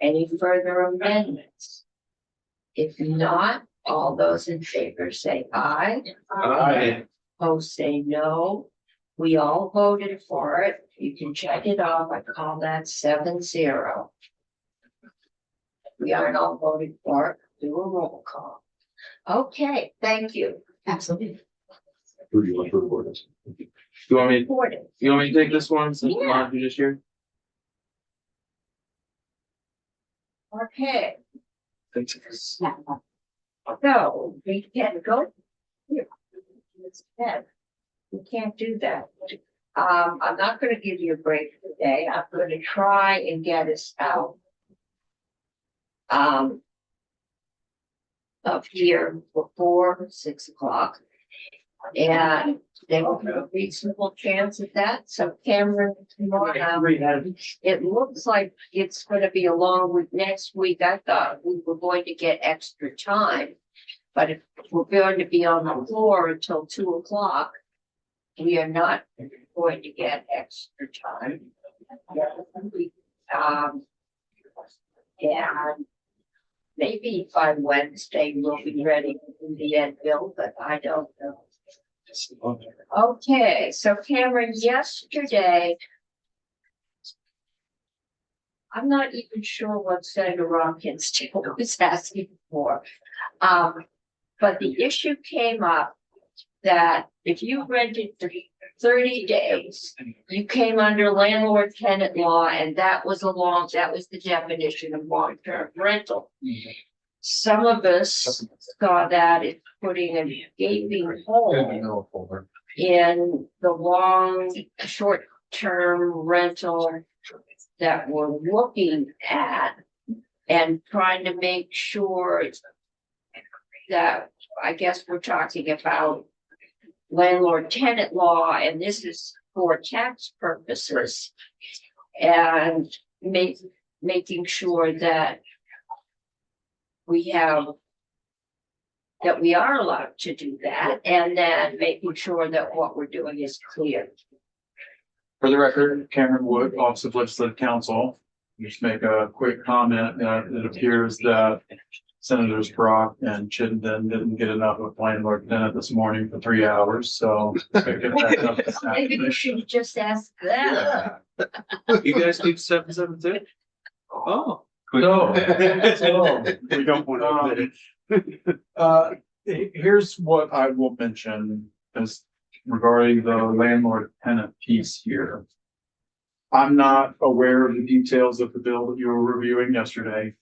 K: Any further amendments? If not, all those in favor say aye.
D: Aye.
K: Opposed say no. We all voted for it. You can check it off. I call that 7-0. We aren't all voting for it. Do a roll call. Okay, thank you.
L: Absolutely.
D: Who do you want to report this?
H: You want me,
K: Report it.
H: you want me to take this one since
K: Yeah.
H: Monica just here?
K: Okay,
H: Thanks.
K: so we can go here. Instead, we can't do that. I'm not gonna give you a break today. I'm gonna try and get us out. Up here before 6 o'clock. And there will be a reasonable chance of that. So Cameron, tomorrow, it looks like it's gonna be a long week next week. I thought we were going to get extra time. But if we're going to be on the floor until 2 o'clock, we are not going to get extra time. And maybe by Wednesday we'll be ready in the end bill, but I don't know. Okay, so Cameron, yesterday. I'm not even sure what Senator Rompkins was asking for. But the issue came up that if you rented for 30 days, you came under landlord tenant law, and that was the definition of long-term rental. Some of us saw that as putting a gaping hole in the long, short-term rental that we're looking at. and trying to make sure that, I guess we're talking about landlord tenant law, and this is for tax purposes. And making sure that we are allowed to do that, and then making sure that what we're doing is clear.
M: For the record, Cameron Wood, Office of Legislative Counsel, just make a quick comment that it appears that Senators Brock and Chittenden didn't get enough of landlord tenant this morning for 3 hours, so.
K: Maybe you should just ask them.
H: You guys keep 772? Oh.
M: No. We don't want to. Here's what I will mention as regarding the landlord tenant piece here. I'm not aware of the details of the bill that you were reviewing yesterday.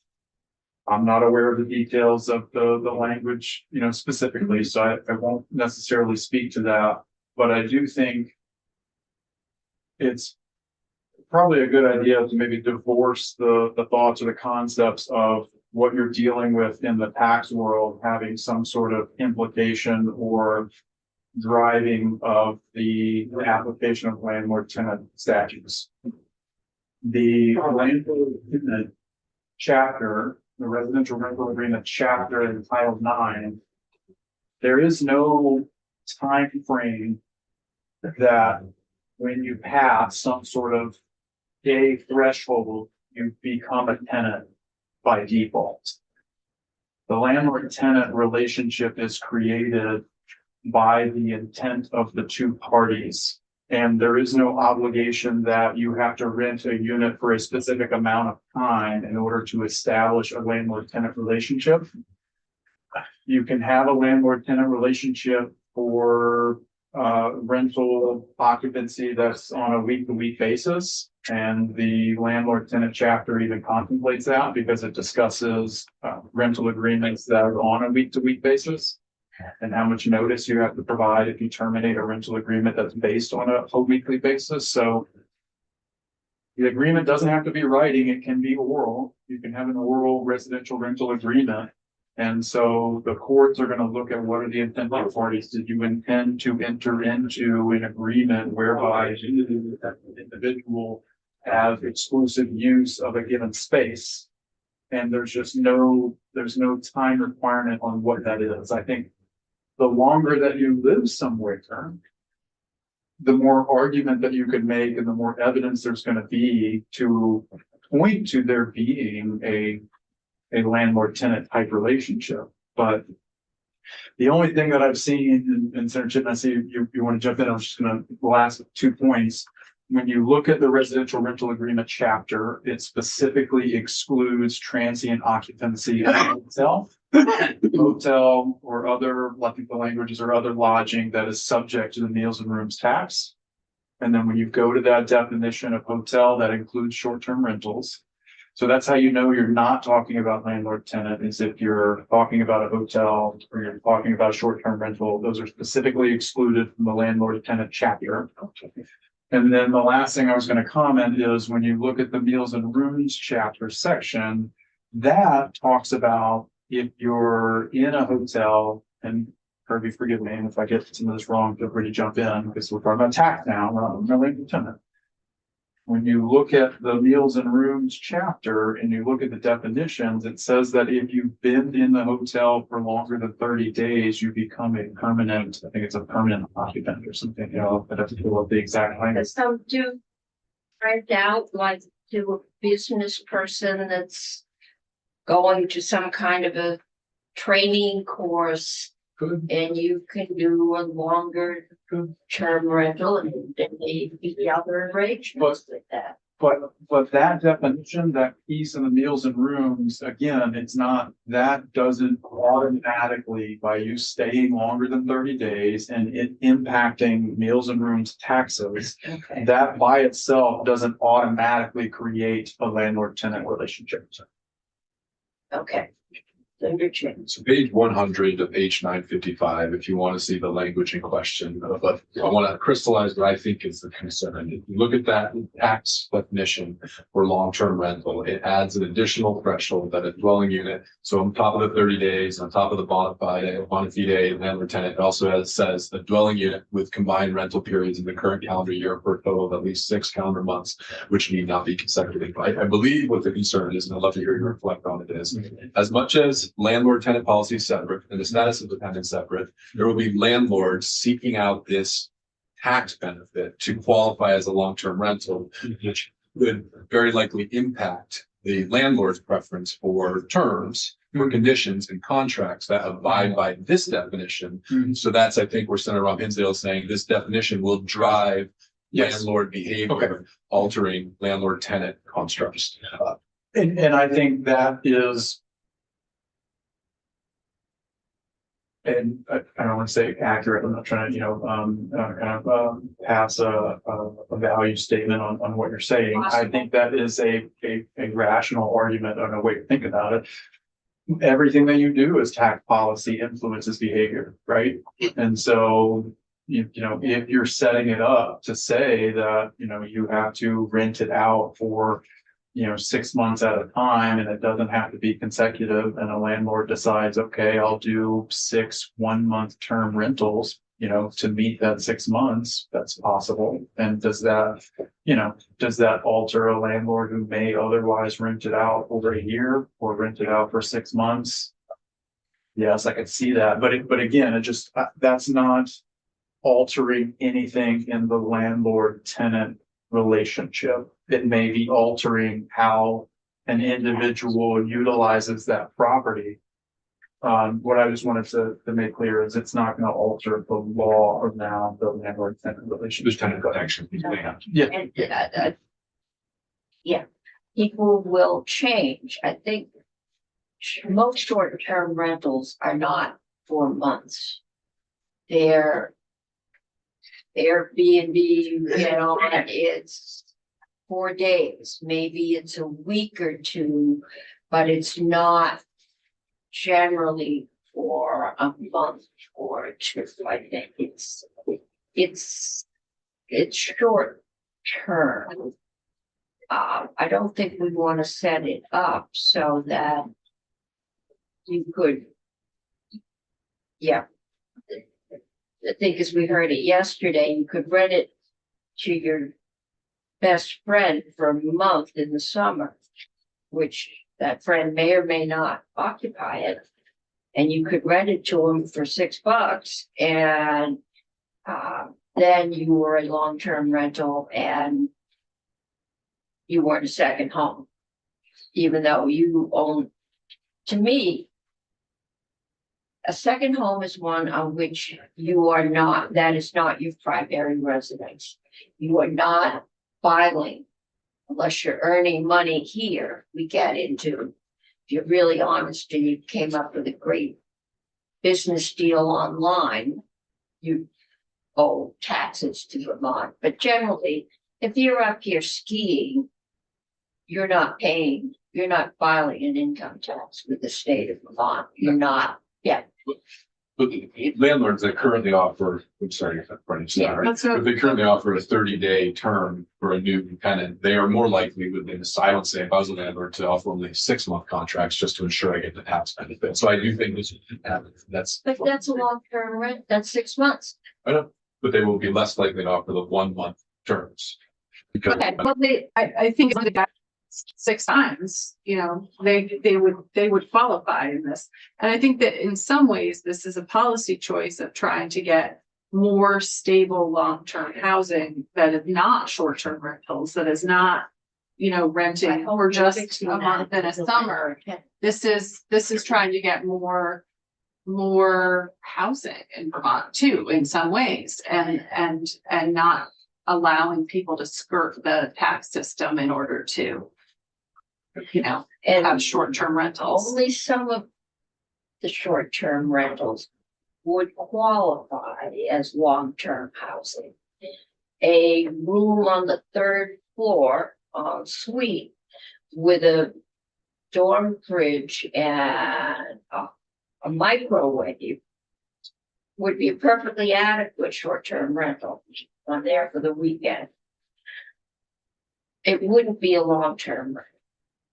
M: I'm not aware of the details of the language, specifically, so I won't necessarily speak to that, but I do think it's probably a good idea to maybe divorce the thoughts or the concepts of what you're dealing with in the tax world having some sort of implication or driving of the application of landlord tenant statutes. The landlord tenant chapter, the residential rental agreement chapter in Title 9, there is no time frame that when you pass some sort of day threshold, you become a tenant by default. The landlord-tenant relationship is created by the intent of the two parties. And there is no obligation that you have to rent a unit for a specific amount of time in order to establish a landlord-tenant relationship. You can have a landlord-tenant relationship for rental occupancy that's on a week-to-week basis. And the landlord-tenant chapter even contemplates that because it discusses rental agreements that are on a week-to-week basis and how much notice you have to provide if you terminate a rental agreement that's based on a weekly basis. So the agreement doesn't have to be writing, it can be oral. You can have an oral residential rental agreement. And so the courts are going to look at what are the intended parties. Did you intend to enter into an agreement whereby the individual have exclusive use of a given space? And there's no time requirement on what that is. I think the longer that you live somewhere, the more argument that you could make and the more evidence there's going to be to point to there being a landlord-tenant type relationship. But the only thing that I've seen, and Senator Chip, I see you want to jump in, I'm just going to, the last 2 points. When you look at the residential rental agreement chapter, it specifically excludes transient occupancy in a hotel or other, I think the languages or other lodging that is subject to the meals and rooms tax. And then when you go to that definition of hotel, that includes short-term rentals. So that's how you know you're not talking about landlord tenant, is if you're talking about a hotel or you're talking about a short-term rental. Those are specifically excluded from the landlord tenant chapter. And then the last thing I was going to comment is when you look at the meals and rooms chapter section, that talks about if you're in a hotel, and Kirby, forgive me if I get some of this wrong, feel free to jump in because we're talking about tax now, not landlord tenant. When you look at the meals and rooms chapter and you look at the definitions, it says that if you've been in the hotel for longer than 30 days, you become a permanent, I think it's a permanent occupant or something, I'd have to pull up the exact language.
K: Some do rent out like to a business person that's going to some kind of a training course.
M: Good.
K: And you can do a longer term rental and then the other arrangements with that.
M: But that definition, that piece in the meals and rooms, again, it's not, that doesn't automatically, by you staying longer than 30 days and it impacting meals and rooms taxes,
K: Okay.
M: that by itself doesn't automatically create a landlord tenant relationship.
K: Okay. Thunderchin.
D: So page 100 of page 955, if you want to see the language in question, but I want to crystallize what I think is the concern. If you look at that tax definition for long-term rental, it adds an additional threshold that a dwelling unit. So on top of the 30 days, on top of the bona fide landlord tenant, it also says a dwelling unit with combined rental periods in the current calendar year for a total of at least 6 calendar months, which need not be consecutive. I believe what the concern is, and I'd love to hear you reflect on it, is as much as landlord tenant policy is separate and the status of the tenant separate, there will be landlords seeking out this tax benefit to qualify as a long-term rental, which would very likely impact the landlord's preference for terms, for conditions and contracts that abide by this definition. So that's, I think, where Senator Rob Hinsdale is saying this definition will drive landlord behavior, altering landlord tenant constructs.
M: And I think that is. And I don't want to say accurate, I'm not trying to, pass a value statement on what you're saying. I think that is a rational argument on a way to think about it. Everything that you do as tax policy influences behavior, right? And so, if you're setting it up to say that, you have to rent it out for 6 months at a time, and it doesn't have to be consecutive, and a landlord decides, okay, I'll do 6 1-month term rentals, to meet that 6 months, that's possible. And does that alter a landlord who may otherwise rent it out over a year or rent it out for 6 months? Yes, I could see that, but again, that's not altering anything in the landlord tenant relationship. It may be altering how an individual utilizes that property. What I just wanted to make clear is it's not going to alter the law around the landlord tenant relationship.
D: There's tenant connection.
K: And, yeah, people will change. I think most short-term rentals are not 4 months. They're Airbnb, it's 4 days, maybe it's a week or two, but it's not generally for a month or two. I think it's short term. I don't think we want to set it up so that you could, I think as we heard it yesterday, you could rent it to your best friend for a month in the summer, which that friend may or may not occupy it. And you could rent it to him for $6, and then you were a long-term rental and you weren't a second home, even though you own. To me, a second home is one on which that is not your primary residence. You are not filing unless you're earning money here. We get into, if you're really honest and you came up with a great business deal online, you owe taxes to Vermont. But generally, if you're up here skiing, you're not filing an income tax with the state of Vermont. You're not.
D: But the landlords that currently offer, I'm sorry, but they currently offer a 30-day term for a new tenant. They are more likely within, I would say, if I was a landlord, to offer only 6-month contracts just to ensure I get the tax benefit. So I do think this that's.
K: But that's a long-term rent. That's 6 months.
D: I know, but they will be less likely to offer the 1-month terms. Because
J: Okay, well, I think it's that 6 times, they would qualify in this. And I think that in some ways, this is a policy choice of trying to get more stable, long-term housing that is not short-term rentals, that is not, renting for just a month in a summer. This is trying to get more housing in Vermont too, in some ways, and not allowing people to skirt the tax system in order to,
K: And
J: have short-term rentals.
K: only some of the short-term rentals would qualify as long-term housing. A room on the 3rd floor, suite with a storm fridge and a microwave would be a perfectly adequate short-term rental on there for the weekend. It wouldn't be a long-term rental.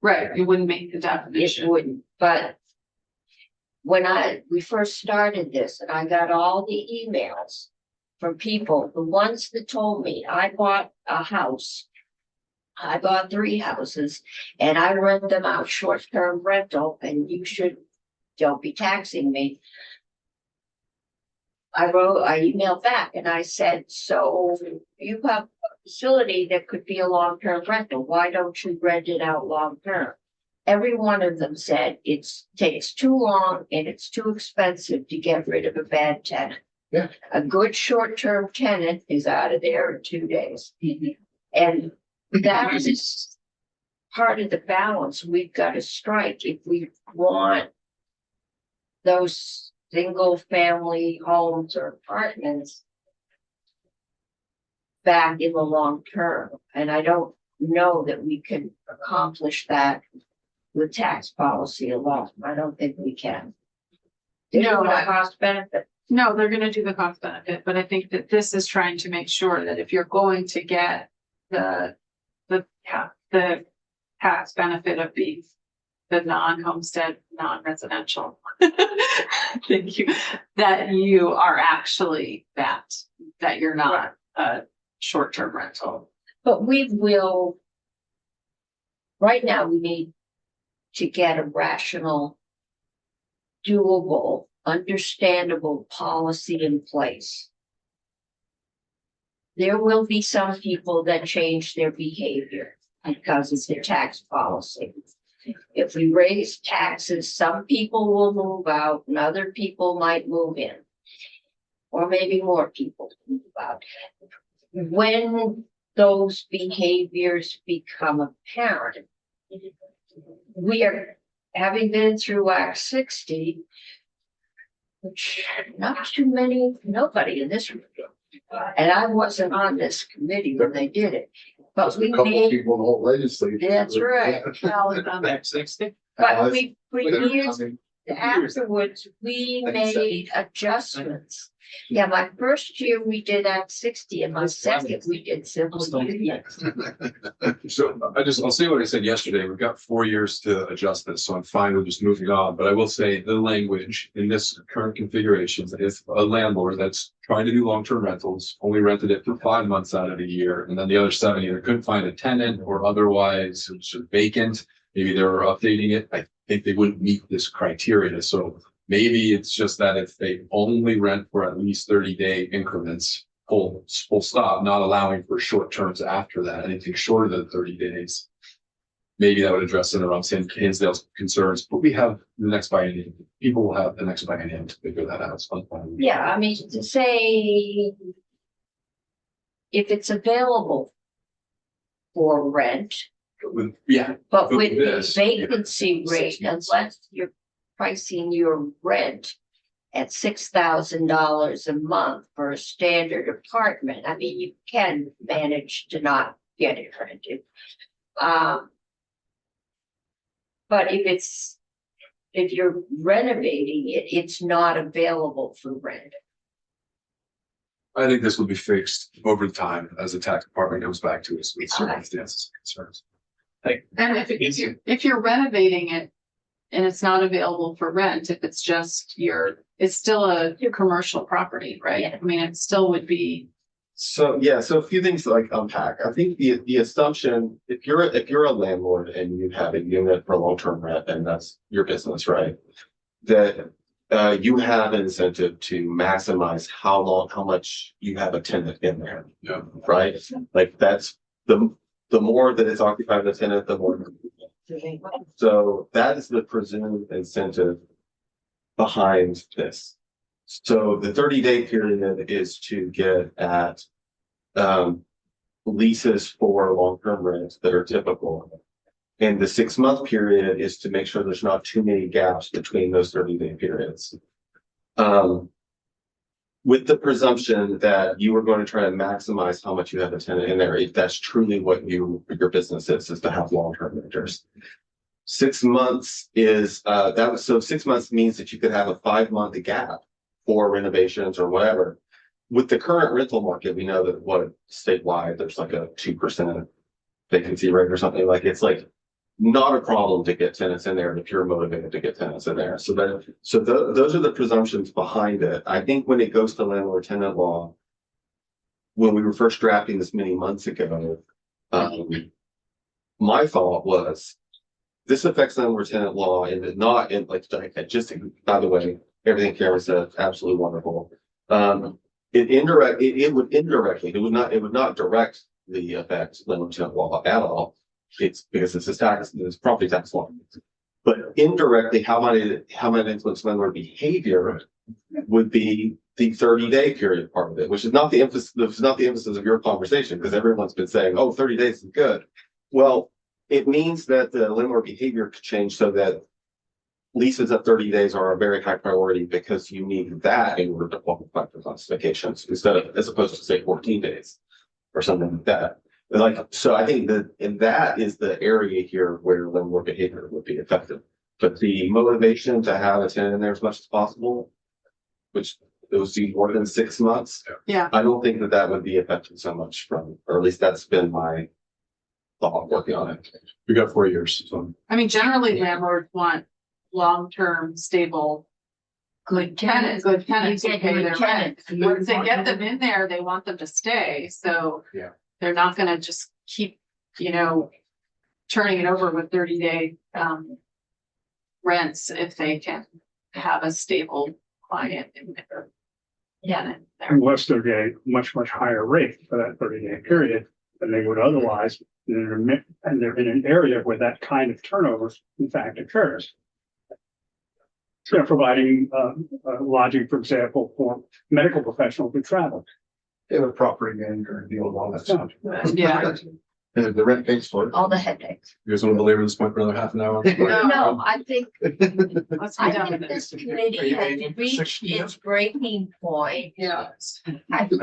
J: Right, it wouldn't make the
K: It
J: definition.
K: wouldn't, but when we first started this and I got all the emails from people, the ones that told me I bought a house, I bought 3 houses and I rent them out short-term rental and don't be taxing me. I emailed back and I said, so you have a facility that could be a long-term rental. Why don't you rent it out long-term? Every one of them said it takes too long and it's too expensive to get rid of a bad tenant.
G: Yeah.
K: A good short-term tenant is out of there in 2 days. And that is part of the balance we've got to strike if we want those single family homes or apartments back in the long term. And I don't know that we can accomplish that with tax policy alone. I don't think we can.
J: No,
K: Cost benefit.
J: No, they're gonna do the cost benefit, but I think that this is trying to make sure that if you're going to get the tax benefit of the non-homestead, non-residential. Thank you, that you are actually that you're not a short-term rental.
K: But we will, right now, we need to get a rational, doable, understandable policy in place. There will be some people that change their behavior because of the tax policy. If we raise taxes, some people will move out and other people might move in. Or maybe more people move out. When those behaviors become apparent, we are, having been through Act 60, which nobody in this room, and I wasn't on this committee when they did it, but
G: Just
K: we
G: a couple of
K: made,
G: people in the whole legislature.
K: that's right.
H: Back 60.
K: But for years afterwards, we made adjustments. Yeah, my first year we did Act 60 and my second we did civil unions.
D: So I'll say what I said yesterday. We've got 4 years to adjust this, so I'm fine with just moving on. But I will say the language in this current configuration, if a landlord that's trying to do long-term rentals only rented it for 5 months out of the year, and then the other 7 either couldn't find a tenant or otherwise it was just vacant, maybe they were updating it, I think they wouldn't meet this criteria. So maybe it's just that if they only rent for at least 30-day increments, full stop, not allowing for short terms after that, anything shorter than 30 days. Maybe that would address it around Hinsdale's concerns, but we have the next biennium. People will have the next biennium to figure that out.
K: Yeah, I mean, to say if it's available for rent,
D: Yeah.
K: but
D: But
K: with the
D: this,
K: vacancy rate, unless you're pricing your rent at $6,000 a month for a standard apartment, I mean, you can manage to not get it rented. But if you're renovating it, it's not available for rent.
D: I think this will be fixed over time as the tax department comes back to us with circumstances and concerns.
J: And if you're renovating it and it's not available for rent, if it's just it's still a commercial property, right?
K: Yeah.
J: I mean, it still would be.
I: So, yeah, so a few things to like unpack. I think the assumption, if you're a landlord and you have a unit for long-term rent and that's your business, right? That you have an incentive to maximize how much you have a tenant in there.
D: Yeah.
I: Right? Like that's the more that it's occupied the tenant, the more. So that is the presumed incentive behind this. So the 30-day period is to get at leases for long-term rents that are typical. And the 6-month period is to make sure there's not too many gaps between those 30-day periods. With the presumption that you are going to try to maximize how much you have a tenant in there, if that's truly what your business is to have long-term renters. 6 months is, so 6 months means that you could have a 5-month gap for renovations or whatever. With the current rental market, we know that statewide, there's like a 2% vacancy rate or something, like it's like not a problem to get tenants in there and if you're motivated to get tenants in there. Those are the presumptions behind it. I think when it goes to landlord tenant law, when we were first drafting this many months ago, my thought was this affects landlord tenant law and not in like just by the way, everything Karen said, absolutely wonderful. It would indirectly, it would not direct the effect landlord tenant law at all. It's because it's property tax law. But indirectly, how might it influence landlord behavior would be the 30-day period part of it, which is not the emphasis of your conversation, because everyone's been saying, oh, 30 days is good. Well, it means that the landlord behavior could change so that leases at 30 days are a very high priority because you need that in order to qualify for classifications as opposed to say 14 days or something like that. So I think that is the area here where landlord behavior would be effective. But the motivation to have a tenant in there as much as possible, which it would be more than 6 months.
J: Yeah.
I: I don't think that would be affected so much or at least that's been my thought working on it.
D: We got 4 years, so.
J: I mean, generally landlords want long-term, stable,
K: Good tenants.
J: good tenants
K: You
J: who
K: get
J: pay
K: good
J: their rent.
K: tenants.
J: Once they get them in there, they want them to stay, so.
D: Yeah.
J: They're not gonna just keep, turning it over with 30-day, rents if they can have a stable client in there. Tenant there.
N: Unless they're getting much higher rate for that 30-day period than they would otherwise. And they're in an area where that kind of turnover in fact occurs. So providing lodging, for example, for medical professionals who travel.
G: They have a property manager and deal with all that stuff.
J: Yeah.
G: And the rent pays for it.
K: All the headaches.
D: You guys want to belabor this point for another half an hour?
K: No, I think,
J: Let's be
K: I
J: done
K: think
J: with
K: this
J: this.
K: committee has reached its breaking point.
J: Yeah.
K: I think